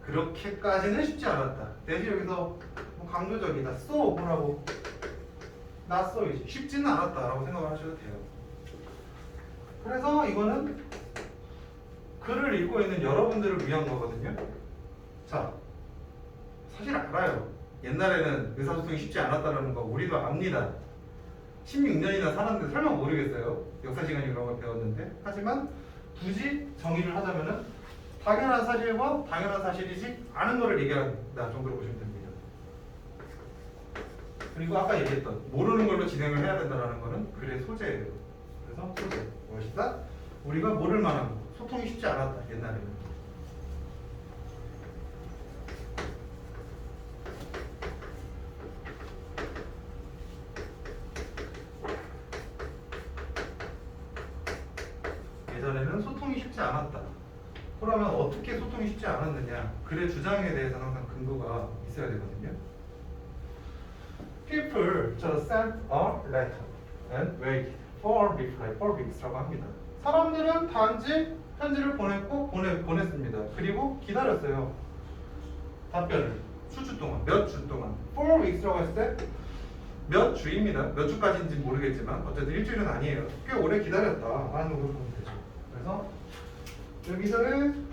그렇게까지는 쉽지 않았다. 대신 여기서 뭐 강조적이다. so 뭐라고? not so easy. 쉽지는 않았다라고 생각을 하셔도 돼요. 그래서 이거는 글을 읽고 있는 여러분들을 위한 거거든요. 자, 사실 알아요. 옛날에는 의사소통이 쉽지 않았다는 거 우리도 압니다. 16년이나 살았는데 설마 모르겠어요. 역사 시간이 그런 걸 배웠는데. 하지만 굳이 정의를 하자면은 당연한 사실과 당연한 사실이지 않은 거를 얘기한다 정도로 보시면 됩니다. 그리고 아까 얘기했던 모르는 걸로 진행을 해야 된다는 거는 글의 소재예요. 그래서 소재 무엇이다? 우리가 모를 만한 거. 소통이 쉽지 않았다 옛날에는. 예전에는 소통이 쉽지 않았다. 그러면 어떻게 소통이 쉽지 않았느냐? 글의 주장에 대해서는 항상 근거가 있어야 되거든요. People just sent a letter and waited for reply for weeks라고 합니다. 사람들은 단지 편지를 보냈고 보냈습니다. 그리고 기다렸어요. 답변을 수주 동안, 몇 주 동안. 4 weeks라고 했을 때 몇 주입니다. 몇 주까지인지 모르겠지만 어쨌든 일주일은 아니에요. 꽤 오래 기다렸다 라는 걸 보면 되죠. 그래서 여기서는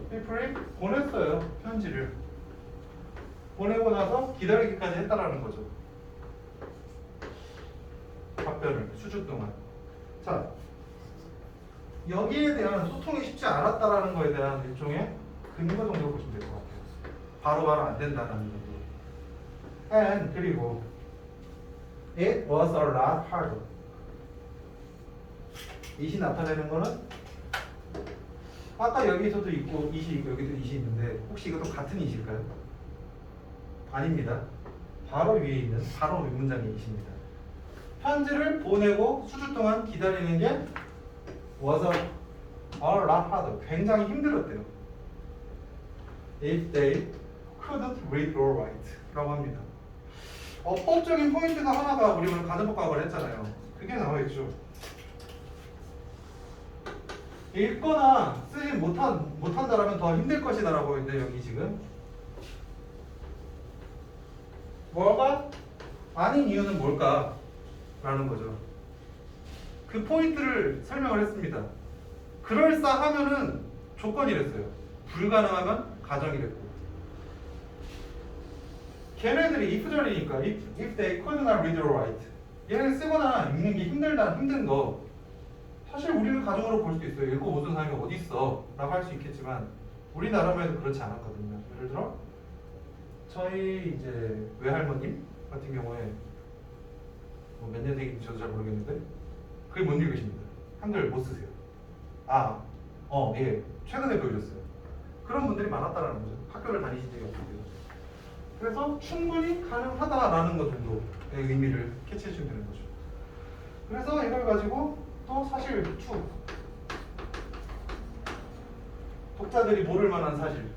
people이 보냈어요. 편지를 보내고 나서 기다리기까지 했다라는 거죠. 답변을 수주 동안. 자, 여기에 대한 소통이 쉽지 않았다라는 거에 대한 일종의 근거 정도 보시면 될 것 같아요. 바로바로 안 된다는 정도. And 그리고 it was a lot harder. it이 나타내는 거는 아까 여기서도 있고 it이 있고 여기도 it이 있는데 혹시 이것도 같은 it일까요? 아닙니다. 바로 위에 있는 바로 윗문장의 it입니다. 편지를 보내고 수주 동안 기다리는 게 was a lot harder. 굉장히 힘들었대요. If they couldn't read or write 라고 합니다. 어법적인 포인트가 하나가 우리 오늘 가정법학을 했잖아요. 그게 나와있죠. 읽거나 쓰지 못한다라면 더 힘들 것이다 라고 했는데 여기 지금 뭐가 아닌 이유는 뭘까? 라는 거죠. 그 포인트를 설명을 했습니다. 그럴싸하면은 조건이랬어요. 불가능하면 가정이랬고. 걔네들이 if절이니까 if they could not read or write. 얘는 쓰거나 읽는 게 힘든 거. 사실 우리는 가정으로 볼 수도 있어요. 읽고 못하는 사람이 어디 있어? 라고 할 수 있겠지만 우리나라만 해도 그렇지 않았거든요. 예를 들어 저희 이제 외할머님 같은 경우에 뭐 몇 년생인지 저도 잘 모르겠는데 그게 못 읽으십니다. 한글 못 쓰세요. 예. 최근에 보여줬어요. 그런 분들이 많았다라는 거죠. 학교를 다니신 적이 없기 때문에. 그래서 충분히 가능하다라는 것 정도의 의미를 캐치해 주면 되는 거죠. 그래서 이걸 가지고 또 사실 독자들이 모를 만한 사실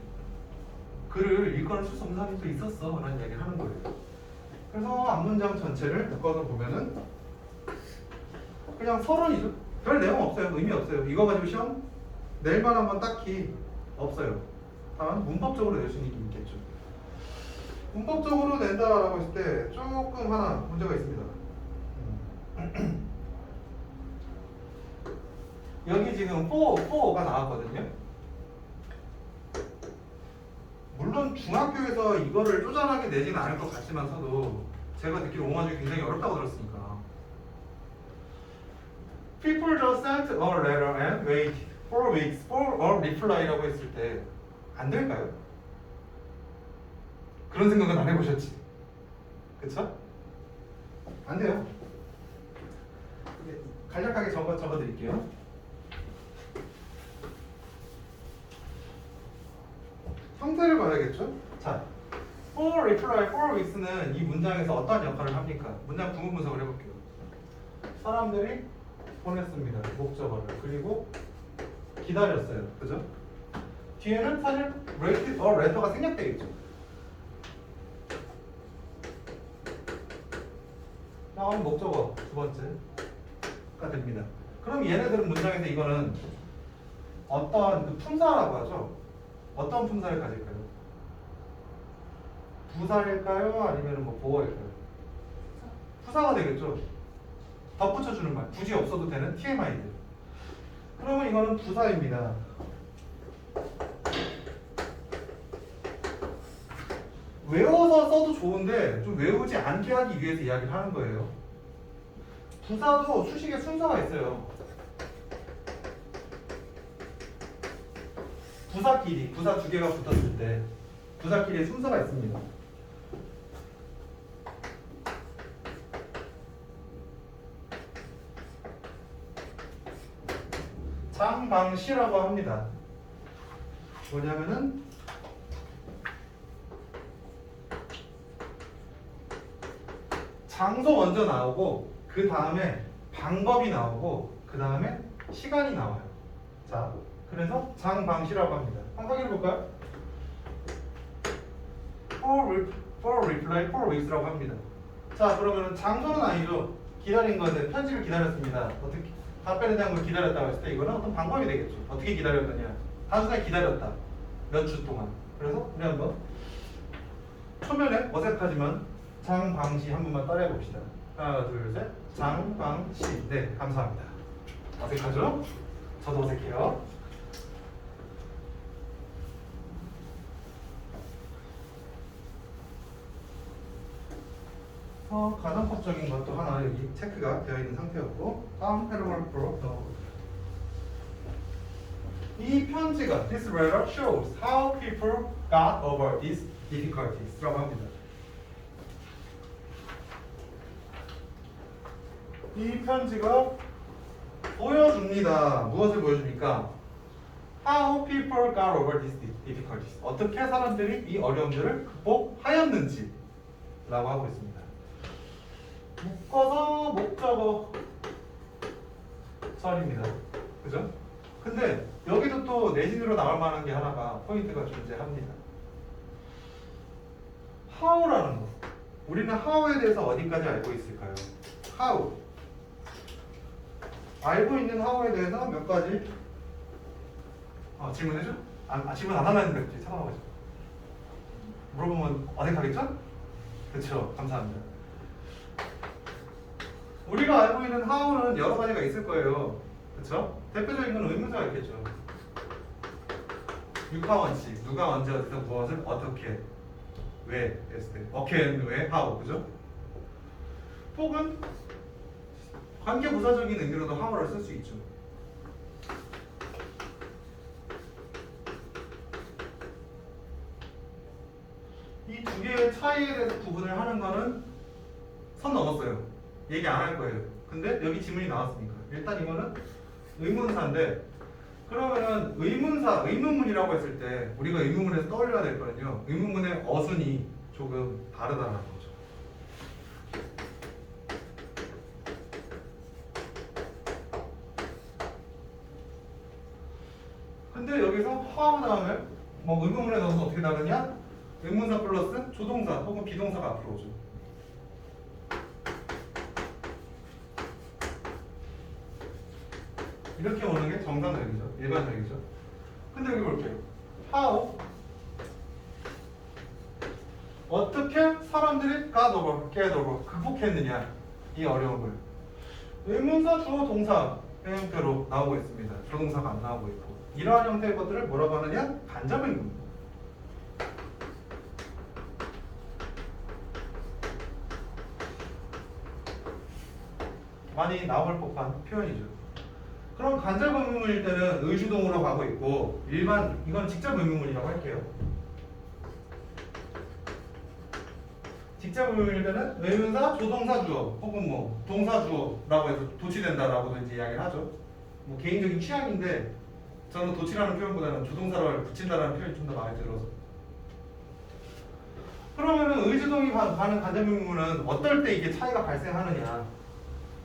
글을 읽거나 쓸 수 없는 사람도 있었어 라는 얘기를 하는 거예요. 그래서 앞문장 전체를 묶어서 보면은 그냥 서론이죠. 별 내용 없어요. 의미 없어요. 이거 가지고 시험 낼 만한 건 딱히 없어요. 다만 문법적으로 낼 수 있는 게 있겠죠. 문법적으로 낸다라고 했을 때 조금 하나 문제가 있습니다. 여기 지금 4가 나왔거든요. 물론 중학교에서 이거를 쪼잔하게 내지는 않을 것 같지만서도 제가 듣기로 옹화주기 굉장히 어렵다고 들었으니까 People just sent a letter and waited 4 weeks for a reply라고 했을 때 안 될까요? 그런 생각은 안 해보셨지? 그쵸? 안 돼요. 간략하게 적어드릴게요. 형태를 봐야겠죠? 자, for reply, for weeks는 이 문장에서 어떤 역할을 합니까? 문장 구문 분석을 해볼게요. 사람들이 보냈습니다. 목적어를. 그리고 기다렸어요. 그죠? 뒤에는 사실 waited or letter가 생략되어 있죠. 다음 목적어 두 번째가 됩니다. 그럼 얘네들은 문장에서 이거는 어떤 그 품사라고 하죠? 어떤 품사를 가질까요? 부사일까요? 아니면 뭐 보어일까요? 부사가 되겠죠. 덧붙여주는 말. 굳이 없어도 되는 TMI들. 그러면 이거는 부사입니다. 외워서 써도 좋은데 좀 외우지 않게 하기 위해서 이야기를 하는 거예요. 부사도 수식의 순서가 있어요. 부사끼리, 부사 두 개가 붙었을 때 부사끼리의 순서가 있습니다. 장방시라고 합니다. 뭐냐면은 장소 먼저 나오고 그 다음에 방법이 나오고 그 다음에 시간이 나와요. 자, 그래서 장방시라고 합니다. 한번 확인해 볼까요? for reply for weeks라고 합니다. 자, 그러면은 장소는 아니죠. 기다린 건데 편지를 기다렸습니다. 어떻게 답변에 대한 걸 기다렸다고 했을 때 이거는 어떤 방법이 되겠죠. 어떻게 기다렸느냐? 단순하게 기다렸다. 몇 주 동안. 그래서 우리 한번 초면에 어색하지만 장방시 한 번만 따라해 봅시다. 하나, 둘, 셋. 장방시. 네, 감사합니다. 어색하죠? 저도 어색해요. 가정법적인 것도 하나 여기 체크가 되어 있는 상태였고, 다음 패러그래프로 넘어갑니다. 이 편지가 This letter shows how people got over these difficulties라고 합니다. 이 편지가 보여줍니다. 무엇을 보여줍니까? How people got over these difficulties. 어떻게 사람들이 이 어려움들을 극복하였는지 라고 하고 있습니다. 묶어서 목적어 처리입니다. 그죠? 근데 여기도 또 내신으로 나올 만한 게 하나가 포인트가 존재합니다. how라는 거. 우리는 how에 대해서 어디까지 알고 있을까요? how. 알고 있는 how에 대해서 몇 가지 질문해줘? 질문 안 하면 되지. 찾아봐가지고 물어보면 어색하겠죠? 그렇죠. 감사합니다. 우리가 알고 있는 how는 여러 가지가 있을 거예요. 그렇죠? 대표적인 건 의문사가 있겠죠. 육하원칙, 누가 언제 어디서 무엇을 어떻게 왜 했을 때 어케는 왜 how. 그죠? 혹은 관계부사적인 의미로도 how를 쓸 수 있죠. 이 두 개의 차이에 대해서 구분을 하는 거는 선 넘었어요. 얘기 안 할 거예요. 근데 여기 지문이 나왔으니까. 일단 이거는 의문사인데, 그러면은 의문사, 의문문이라고 했을 때 우리가 의문문에서 떠올려야 될 거는요. 의문문의 어순이 조금 다르다는 거죠. 근데 여기서 how 다음에 뭐 의문문에 넣어서 어떻게 다르냐? 의문사 플러스 조동사 혹은 비동사가 앞으로 오죠. 이렇게 오는 게 정상적이죠. 일반적이죠. 근데 여기 볼게요. how 어떻게 사람들이 get over 극복했느냐 이 어려움을. 의문사 주어 동사 형태로 나오고 있습니다. 조동사가 안 나오고 있고, 이러한 형태의 것들을 뭐라고 하느냐? 간접의문. 많이 나올 법한 표현이죠. 그럼 간접 의문문일 때는 의주동으로 가고 있고, 일반 이건 직접 의문문이라고 할게요. 직접 의문문일 때는 의문사, 조동사 주어 혹은 뭐 동사 주어라고 해서 도치된다라고도 이제 이야기를 하죠. 뭐 개인적인 취향인데 저는 도치라는 표현보다는 조동사를 붙인다라는 표현이 좀 더 마음에 들어서. 그러면은 의주동이 가는 간접 의문문은 어떨 때 이게 차이가 발생하느냐,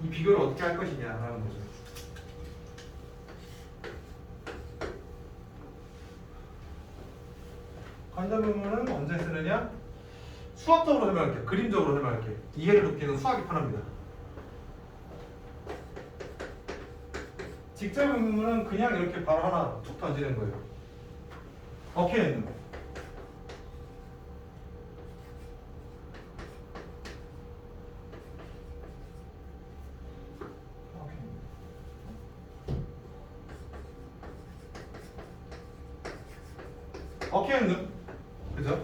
이 비교를 어떻게 할 것이냐라는 거죠. 간접 의문은 언제 쓰느냐? 수학적으로 설명할게요. 그림적으로 설명할게요. 이해를 돕기는 수학이 편합니다. 직접 의문은 그냥 이렇게 바로 하나 툭 던지는 거예요. 어케는 어케는 그죠?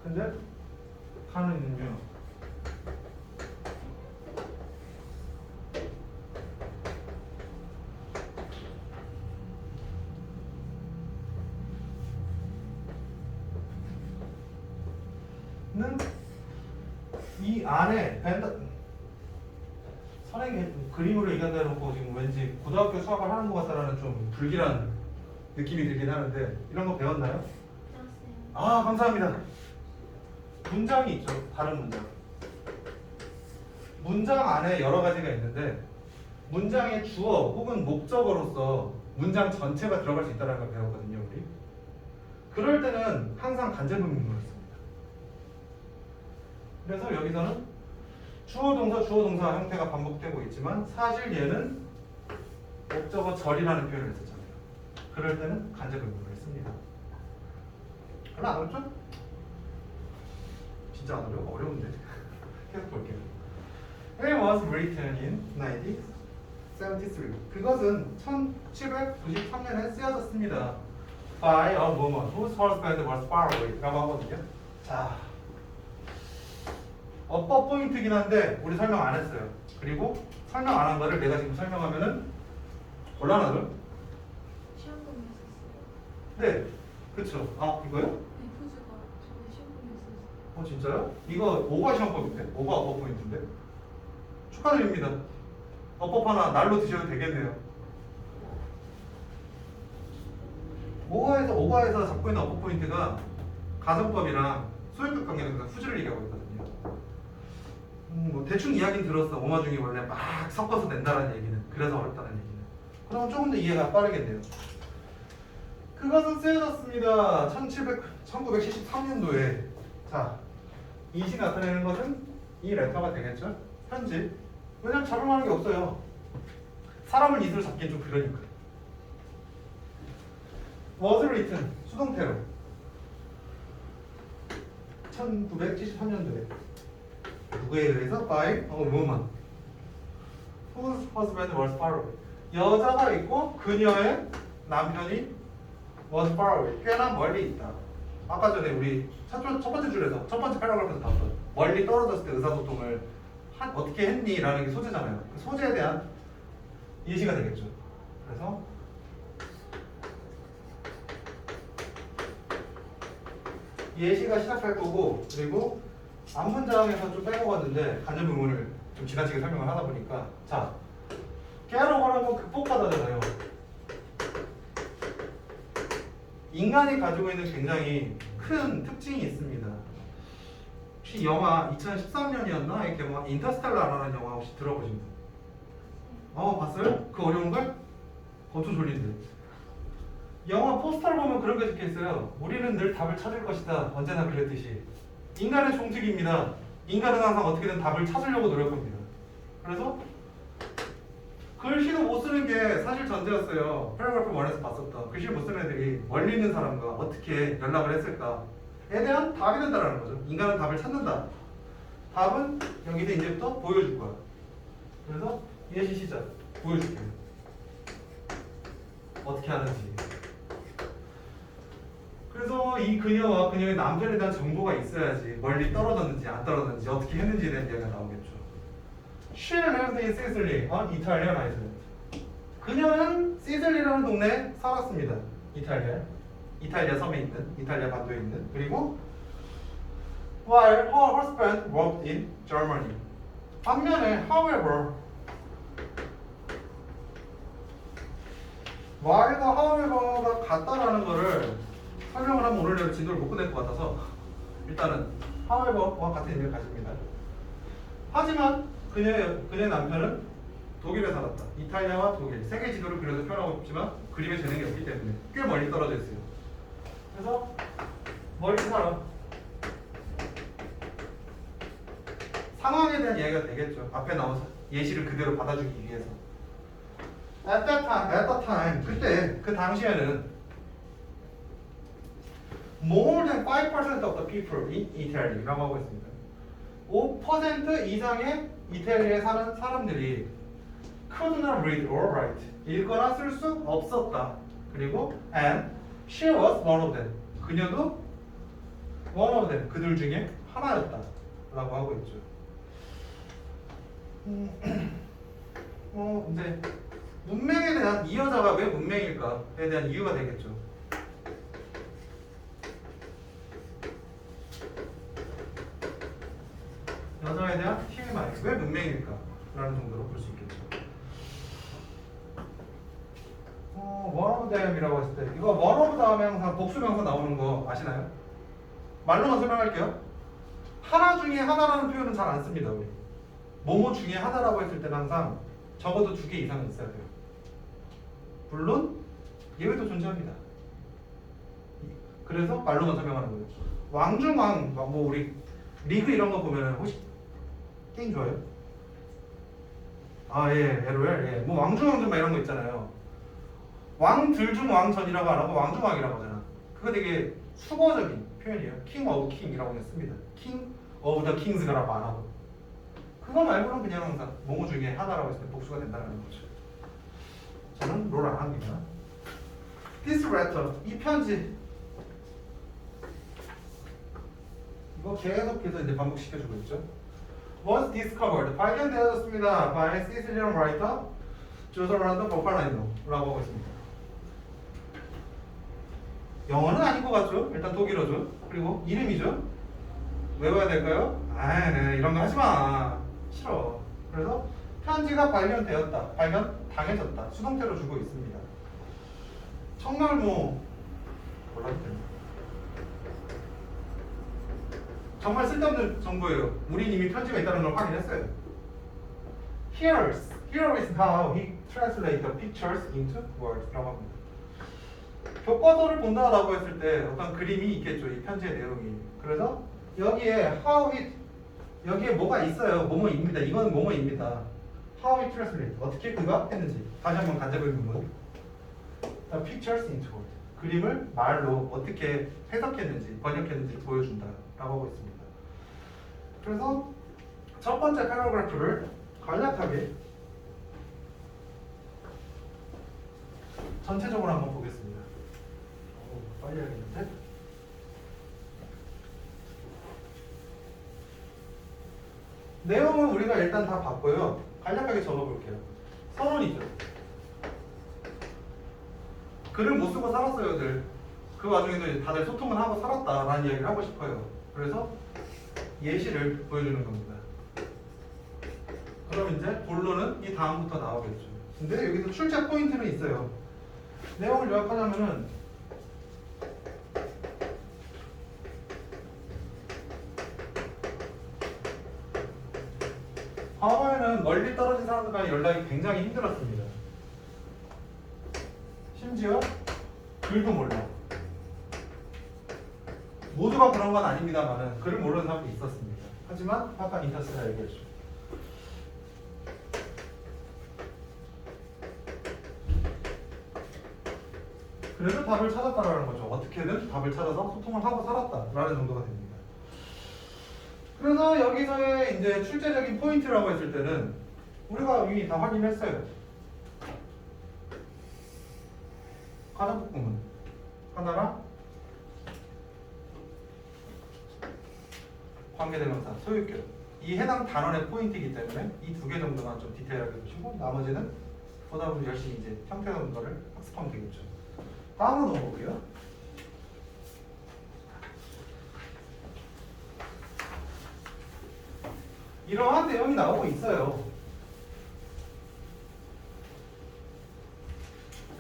근데 가는요. 이 안에 선생님 그림으로 얘기한다 놓고 지금 왠지 고등학교 수학을 하는 것 같다라는 좀 불길한 느낌이 들긴 하는데 이런 거 배웠나요? 아 감사합니다. 문장이 있죠. 다른 문장. 문장 안에 여러 가지가 있는데 문장의 주어 혹은 목적어로서 문장 전체가 들어갈 수 있다는 걸 배웠거든요. 우리. 그럴 때는 항상 간접의문문을 씁니다. 그래서 여기서는 주어 동사 형태가 반복되고 있지만 사실 얘는 목적어 절이라는 표현을 썼잖아요. 그럴 때는 간접의문문을 씁니다. 별로 안 어렵죠? 진짜 안 어려워? 어려운데. 계속 볼게요. It was written in 1973. 그것은 1793년에 쓰여졌습니다. By a woman whose husband was far away. 라고 하거든요. 자, 어법 포인트긴 한데 우리 설명 안 했어요. 그리고 설명 안 한 거를 내가 지금 설명하면은 곤란하죠? 시험 공부했었어요. 네, 그쵸. 아, 이거요? F주가 저번에 시험 공부했었어요. 진짜요? 이거 5가 시험법인데? 5가 어법 포인트인데? 축하드립니다. 어법 하나 날로 드셔도 되겠네요. 5가에서 잡고 있는 어법 포인트가 가정법이랑 소유격 관계는 후지를 얘기하고 있거든요. 뭐 대충 이야기는 들었어. 오마중이 원래 막 섞어서 낸다는 얘기는. 그래서 어렵다는 얘기는. 그럼 조금 더 이해가 빠르겠네요. 그것은 쓰여졌습니다. 1973년도에. 자, 이시 나타내는 것은 이 레터가 되겠죠? 편지. 왜냐면 잡을 만한 게 없어요. 사람을 이슬 잡긴 좀 그러니까. was written 수동태로 1973년도에 누구에 의해서 by a woman whose husband was far away. 여자가 있고 그녀의 남편이 was far away. 꽤나 멀리 있다. 아까 전에 우리 첫 번째 줄에서 첫 번째 패러그래프에서 봤던 멀리 떨어졌을 때 의사소통을 어떻게 했니? 라는 게 소재잖아요. 그 소재에 대한 예시가 되겠죠. 그래서 예시가 시작할 거고, 그리고 앞문장에서 좀 빼먹었는데 간접 의문을 좀 지나치게 설명을 하다 보니까, 자, 깨알어버라는 건 극복하다잖아요. 인간이 가지고 있는 굉장히 큰 특징이 있습니다. 혹시 영화 2013년이었나? 이 개봉한 인터스텔라라는 영화 혹시 들어보신 분? 봤어요? 그 어려운 걸? 엄청 졸린데. 영화 포스터를 보면 그런 게 적혀 있어요. 우리는 늘 답을 찾을 것이다. 언제나 그랬듯이. 인간의 종특입니다. 인간은 항상 어떻게든 답을 찾으려고 노력합니다. 그래서 글씨도 못 쓰는 게 사실 전제였어요. 패러그래프 1에서 봤었던 글씨 못 쓰는 애들이 멀리 있는 사람과 어떻게 연락을 했을까에 대한 답이 된다는 거죠. 인간은 답을 찾는다. 답은 여기서 이제부터 보여줄 거야. 그래서 예시 시작. 보여줄게요. 어떻게 하는지. 그래서 이 그녀와 그녀의 남편에 대한 정보가 있어야지 멀리 떨어졌는지 안 떨어졌는지 어떻게 했는지에 대한 이야기가 나오겠죠. She lived in Sicily, Italian island. 그녀는 시슬리라는 동네에 살았습니다. 이탈리아 섬에 있는, 이탈리아 반도에 있는. 그리고 while her husband worked in Germany. 반면에 however가 같다라는 거를 설명을 하면 오늘 내로 진도를 못 끝낼 것 같아서 일단은 however와 같은 의미를 가집니다. 하지만 그녀의 남편은 독일에 살았다. 이탈리아와 독일 세계 지도를 그려서 표현하고 싶지만 그림에 재능이 없기 때문에 꽤 멀리 떨어져 있어요. 그래서 멀리 살아. 상황에 대한 이야기가 되겠죠. 앞에 나온 예시를 그대로 받아주기 위해서. At the time, 그때 그 당시에는 more than 5% of the people in Italy라고 하고 있습니다. 5% 이상의 이탈리아에 사는 사람들이 could not read or write. 읽거나 쓸 수 없었다. 그리고 and she was one of them. 그녀도 one of them. 그들 중에 하나였다. 라고 하고 있죠. 이제 문맹에 대한 이 여자가 왜 문맹일까에 대한 이유가 되겠죠. 여성에 대한 TMI. 왜 문맹일까? 라는 정도로 볼 수 있겠죠. one of them이라고 했을 때 이거 one of 다음에 항상 복수명사 나오는 거 아시나요? 말로만 설명할게요. 하나 중에 하나라는 표현은 잘 안 씁니다. 우리 뭐뭐 중에 하나라고 했을 때는 항상 적어도 2개 이상은 있어야 돼요. 물론 예외도 존재합니다. 그래서 말로만 설명하는 거예요. 왕중왕 뭐 우리 리그 이런 거 보면 혹시 게임 좋아해요? 아 예, LOL 예. 뭐 왕중왕전 막 이런 거 있잖아요. 왕들 중 왕전이라고 안 하고 왕중왕이라고 하잖아. 그거 되게 수거적인 표현이에요. king of king이라고 씁니다. king of the kings라고 안 하고. 그거 말고는 그냥 항상 뭐뭐 중에 하나라고 했을 때 복수가 된다는 거죠. 저는 롤 안 합니다. This letter, 이 편지. 이거 계속해서 이제 반복시켜주고 있죠. Was discovered, 발견되어졌습니다. by Sicilian writer Giuseppe Boccaglio라고 하고 있습니다. 영어는 아닌 것 같죠? 일단 독일어죠. 그리고 이름이죠. 외워야 될까요? 아, 네, 이런 거 하지 마. 싫어. 그래서 편지가 발견되었다. 발견당해졌다. 수동태로 주고 있습니다. 정말 뭐 몰라도 됩니다. 정말 쓸데없는 정보예요. 우린 이미 편지가 있다는 걸 확인했어요. Here is how he translates the pictures into words라고 합니다. 교과서를 본다라고 했을 때 어떤 그림이 있겠죠. 이 편지의 내용이. 그래서 여기에 여기에 뭐가 있어요. 뭐뭐입니다. 이건 뭐뭐입니다. How he translates. 어떻게 그가 했는지. 다시 한번 간접의 부분. The pictures into words. 그림을 말로 어떻게 해석했는지, 번역했는지 보여준다라고 하고 있습니다. 그래서 첫 번째 패러그래프를 간략하게 전체적으로 한번 보겠습니다. 빨리 해야겠는데? 내용은 우리가 일단 다 봤고요. 간략하게 적어볼게요. 선언이죠. 글을 못 쓰고 살았어요, 늘. 그 와중에도 다들 소통을 하고 살았다라는 이야기를 하고 싶어요. 그래서 예시를 보여주는 겁니다. 그럼 이제 본론은 이 다음부터 나오겠죠. 근데 여기서 출제 포인트는 있어요. 내용을 요약하자면은 과거에는 멀리 떨어진 사람들과의 연락이 굉장히 힘들었습니다. 심지어 글도 몰라. 모두가 그런 건 아닙니다만은 글을 모르는 사람도 있었습니다. 하지만 아까 인터스가 얘기했죠. 그래서 답을 찾았다라는 거죠. 어떻게든 답을 찾아서 소통을 하고 살았다라는 정도가 됩니다. 그래서 여기서의 이제 출제적인 포인트라고 했을 때는 우리가 이미 다 확인했어요. 가정법구문 하나랑 관계대명사, 소유격 이 해당 단원의 포인트이기 때문에 이 2개 정도만 좀 디테일하게 보시고 나머지는 보다 보면 열심히 이제 형태적인 거를 학습하면 되겠죠. 다음으로 넘어볼게요. 이러한 내용이 나오고 있어요.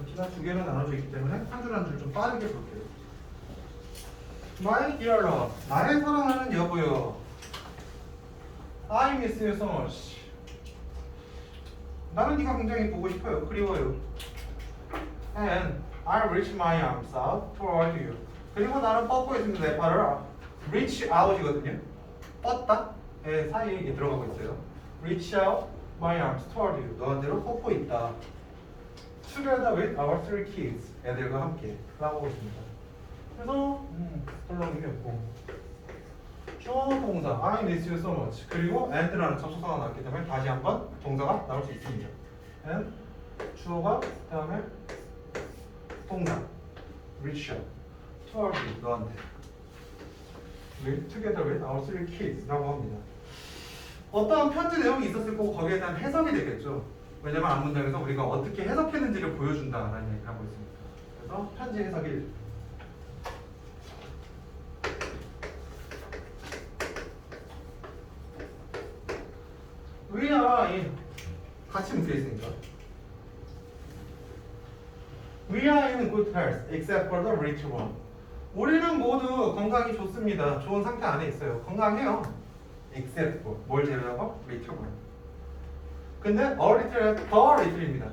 여기가 2개로 나눠져 있기 때문에 한 줄 한 줄 좀 빠르게 볼게요. My dear love, 나의 사랑하는 여보요. I miss you so much. 나는 네가 굉장히 보고 싶어요. 그리워요. And I reach my arms out toward you. 그리고 나는 뻗고있습니다. 내 팔을 reach out이거든요. 뻗다의 사이에 이게 들어가고 있어요. Reach out my arms toward you. 너한테로 뻗고 있다. Together with our 3 kids. 애들과 함께 라고 하고 있습니다. 그래서 별로 의미 없고 주어 동사 I miss you so much 그리고 and라는 접속사가 나왔기 때문에 다시 한번 동사가 나올 수 있습니다. and 주어가 그다음에 동사 reach out toward you 너한테 with together with our 3 kids라고 합니다. 어떠한 편지 내용이 있었을 거고 거기에 대한 해석이 되겠죠. 왜냐면 앞문장에서 우리가 어떻게 해석했는지를 보여준다라는 얘기를 하고 있습니다. 그래서 편지 해석 1 We are in 같이 묶여 있으니까. We are in good health except for the rich one. 우리는 모두 건강이 좋습니다. 좋은 상태 안에 있어요. 건강해요. except for 뭘 제외하고? rich one. 근데 a little, 더 little입니다.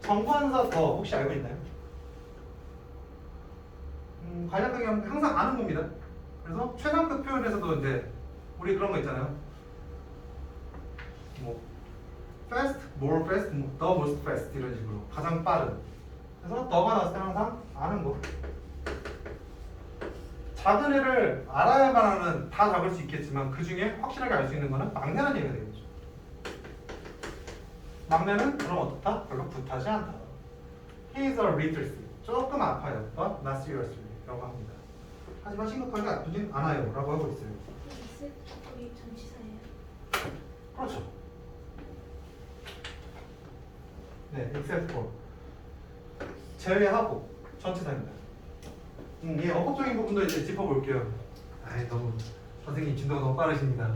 정관사 더 혹시 알고 있나요? 간략하게 하면 항상 아는 겁니다. 그래서 최상급 표현에서도 이제 우리 그런 거 있잖아요. 뭐 fast, more fast, the most fast 이런 식으로 가장 빠른. 그래서 더가 나왔을 때 항상 아는 거. 작은 애를 알아야만 하는 다 잡을 수 있겠지만 그 중에 확실하게 알 수 있는 거는 막내라는 얘기가 되겠죠. 막내는 그럼 어떻다? 별로 굿하지 않다. He is a little sick. 조금 아파요. But not seriously. 라고 합니다. 하지만 심각하게 아프진 않아요. 라고 하고 있어요. except이 전치사예요. 그렇죠. 네, except for. 제외하고 전치사입니다. 이 어법적인 부분도 이제 짚어볼게요. 아이, 너무 선생님 진도가 너무 빠르십니다.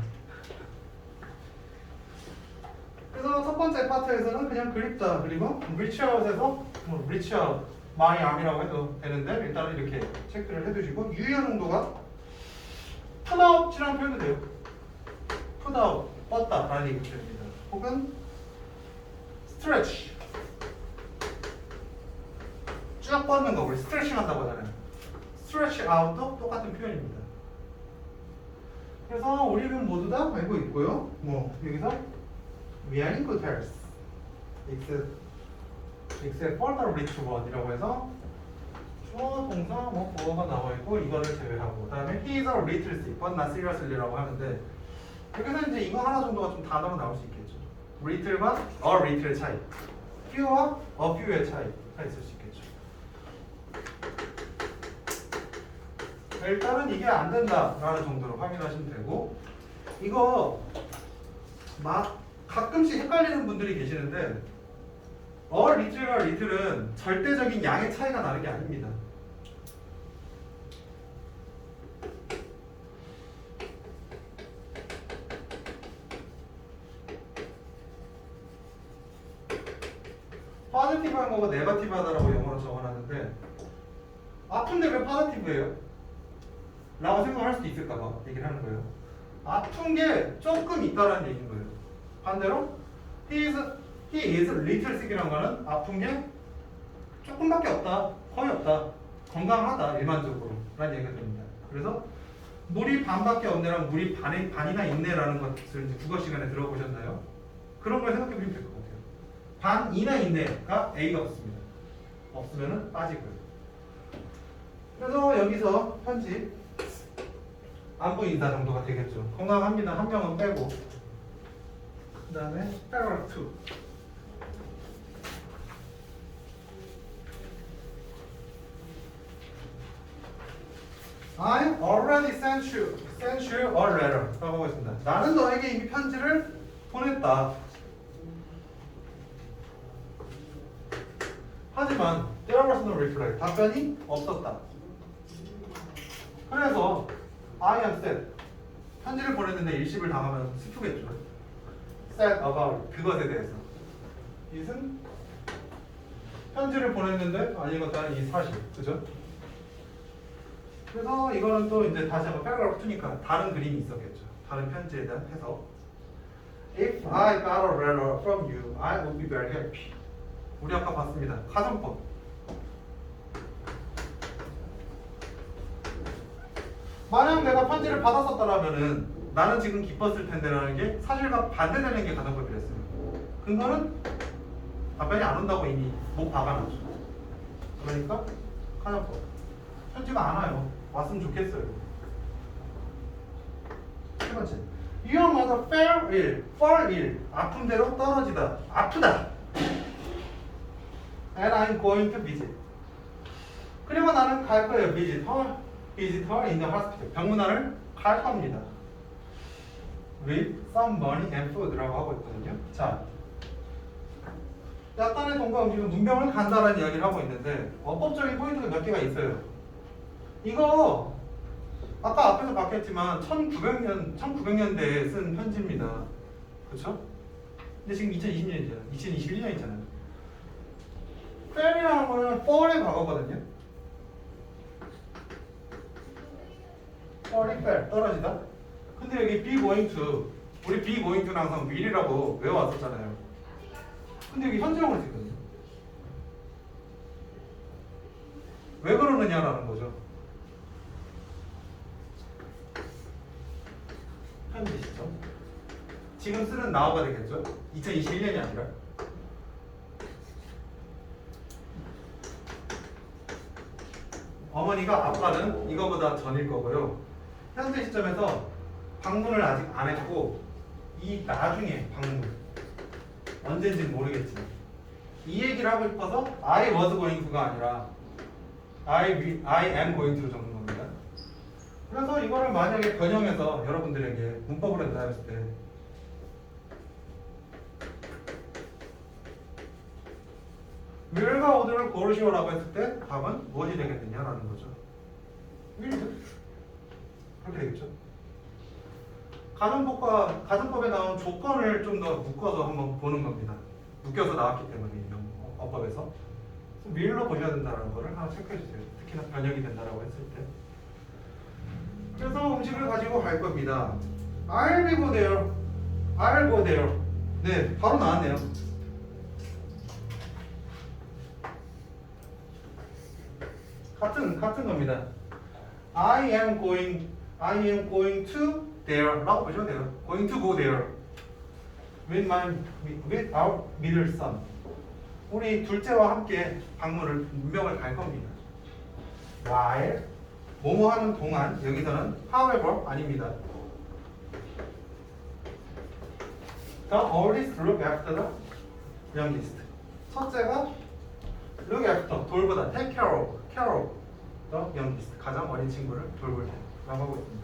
그래서 첫 번째 파트에서는 그냥 그립다 그리고 reach out에서 reach out my arm이라고 해도 되는데 일단은 이렇게 체크를 해두시고 유효 농도가 put out이라는 표현도 돼요. put out 뻗다 라는 얘기 됩니다. 혹은 stretch 쭉 뻗는 거 우리 스트레칭 한다고 하잖아요. stretch out도 똑같은 표현입니다. 그래서 우리는 모두 다 알고 있고요. 뭐 여기서 We are in good health, except for the rich one 이라고 해서 주어, 동사, 뭐 보어가 나와 있고 이거를 제외하고 그다음에 he is a little sick, but not seriously라고 하는데 여기서 이제 이거 하나 정도가 좀 단어로 나올 수 있겠죠. little과 a little 차이, few와 a few의 차이가 있을 수 있겠죠. 일단은 이게 안 된다라는 정도로 확인하시면 되고 이거 막 가끔씩 헷갈리는 분들이 계시는데 little과 little은 절대적인 양의 차이가 나는 게 아닙니다. 파지티브한 거가 네거티브하다라고 영어로 적어놨는데 아픈데 왜 파지티브예요? 라고 생각할 수도 있을까봐 얘기를 하는 거예요. 아픈 게 조금 있다라는 얘기인 거예요. 반대로 he is little sick이라는 거는 아픈 게 조금밖에 없다, 거의 없다, 건강하다 일반적으로 라는 얘기가 됩니다. 그래서 물이 반밖에 없네랑 물이 반이나 있네라는 것을 이제 국어 시간에 들어보셨나요? 그런 걸 생각해 보시면 될 것 같아요. 반이나 있네가 A가 없습니다. 없으면은 빠지고요. 그래서 여기서 편집 안부 인사 정도가 되겠죠. 건강합니다. 한 명은 빼고 그 다음에 paragraph 2 I already sent you a letter 라고 하고 있습니다. 나는 너에게 이미 편지를 보냈다. 하지만 there was no reply. 답변이 없었다. 그래서 I am sad. 편지를 보냈는데 일십을 당하면 슬프겠죠. sad about 그것에 대해서. it은 편지를 보냈는데 아니거든 이 사실, 그죠? 그래서 이거는 또 이제 다시 한번 paragraph 2니까 다른 그림이 있었겠죠. 다른 편지에 대한 해석. If I got a letter from you, I would be very happy. 우리 아까 봤습니다. 가정법. 만약 내가 편지를 받았었더라면은 나는 지금 기뻤을 텐데라는 게 사실과 반대되는 게 가정법이랬어요. 근거는 답변이 안 온다고 이미 목 박아놨죠. 그러니까 가정법. 편지가 안 와요. 왔으면 좋겠어요. 세 번째. Your mother fall ill. 아픈 대로 떨어지다. 아프다. And I'm going to visit. 그리고 나는 갈 거예요. visit her in the hospital. 병문안을 갈 겁니다. With some money and food라고 하고 있거든요. 자, 약간의 돈과 음식은 문병을 간다라는 이야기를 하고 있는데 어법적인 포인트가 몇 개가 있어요. 이거 아까 앞에서 봤겠지만 1900년대에 쓴 편지입니다. 그렇죠? 근데 지금 2020년이잖아요. 2021년이잖아요. fell이라는 거는 fall의 과거거든요. fall이 fell, 떨어지다. 근데 여기 be going to, 우리 be going to는 항상 will이라고 외워왔었잖아요. 근데 여기 현재형으로 쓰거든요. 왜 그러느냐라는 거죠. 현재 시점. 지금 쓰는 now가 되겠죠? 2021년이 아니라. 어머니가 아빠는 이거보다 전일 거고요. 현재 시점에서 방문을 아직 안 했고 이 나중에 방문 언제인지는 모르겠지. 이 얘기를 하고 싶어서 I was going to가 아니라 I am going to 적는 겁니다. 그래서 이거를 만약에 변형해서 여러분들에게 문법으로 대답했을 때 will과 would를 고르시오라고 했을 때 답은 무엇이 되겠느냐라는 거죠. will 그렇게 되겠죠. 가정법에 나온 조건을 좀 더 묶어서 한번 보는 겁니다. 묶여서 나왔기 때문에 어법에서 will로 보셔야 된다는 거를 하나 체크해 주세요. 특히나 변형이 된다라고 했을 때. 그래서 음식을 가지고 갈 겁니다. I'll be go there. I'll go there. 네, 바로 나왔네요. 같은 겁니다. I am going to there라고 보시면 돼요. Going to go there with our middle son. 우리 둘째와 함께 방문을 문명을 갈 겁니다. While 뭐뭐 하는 동안 여기서는 however 아닙니다. The oldest look after the youngest. 첫째가 look after 돌보다 take care of the youngest 가장 어린 친구를 돌볼 때라고 하고 있습니다.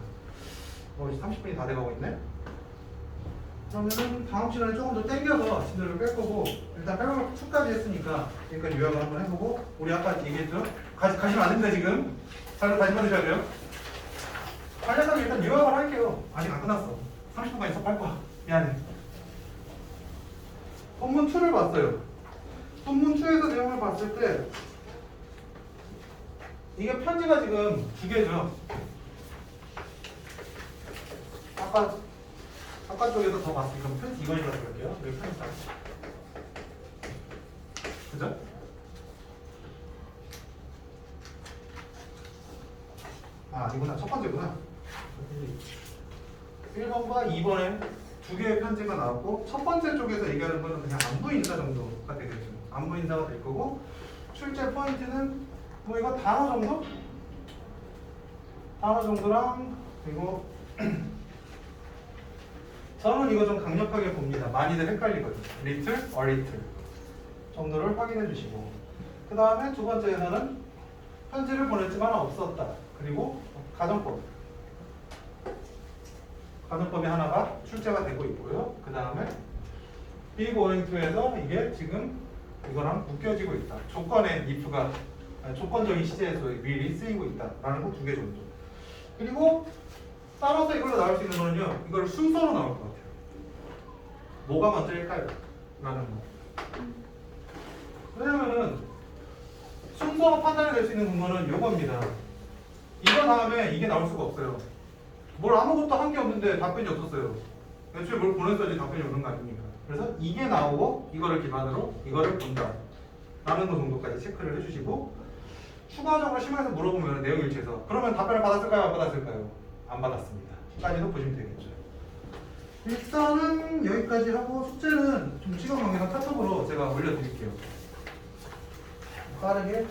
이제 30분이 다 돼가고 있네. 그러면은 다음 시간에 조금 더 땡겨서 진도를 뺄 거고 일단 패러그래프 2까지 했으니까 여기까지 요약을 한번 해보고 우리 아까 얘기했죠? 가시면 안 됩니다 지금. 다시 받으셔야 돼요. 간략하게 일단 요약을 할게요. 아직 안 끝났어. 30분간 있어 할 거야. 미안해. 본문 2를 봤어요. 본문 2에서 내용을 봤을 때 이게 편지가 지금 2개죠. 아까 쪽에서 더 봤으니까 편지 이건이라고 할게요. 여기 편지 딱. 그죠? 아니구나. 첫 번째구나. 1번과 2번에 2개의 편지가 나왔고 첫 번째 쪽에서 얘기하는 거는 그냥 안부 인사 정도가 되겠죠. 안부 인사가 될 거고 출제 포인트는 뭐 이거 단어 정도? 단어 정도랑 그리고 저는 이거 좀 강력하게 봅니다. 많이들 헷갈리거든요. little, a little 정도를 확인해 주시고 그 다음에 두 번째에서는 편지를 보냈지만 없었다. 그리고 가정법이 하나가 출제가 되고 있고요. 그 다음에 be going to에서 이게 지금 이거랑 묶여지고 있다. 조건의 if가 조건적인 시제에서의 will이 쓰이고 있다라는 거 2개 정도. 그리고 따라서 이걸로 나올 수 있는 거는요. 이걸 순서로 나올 것 같아요. 뭐가 먼저일까요? 라는 거. 왜냐면은 순서가 판단이 될 수 있는 근거는 이겁니다. 이거 다음에 이게 나올 수가 없어요. 뭘 아무것도 한 게 없는데 답변이 없었어요. 애초에 뭘 보냈어야지 답변이 오는 거 아닙니까? 그래서 이게 나오고 이거를 기반으로 이거를 본다. 라는 거 정도까지 체크를 해주시고 추가적으로 시험에서 물어보면 내용 일치해서 그러면 답변을 받았을까요? 안 받았을까요? 안 받았습니다. 까지도 보시면 되겠죠. 일단은 여기까지 하고 숙제는 좀 시간 관계상 카톡으로 제가 올려드릴게요. 빠르게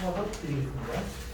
뽑아서 드리겠습니다.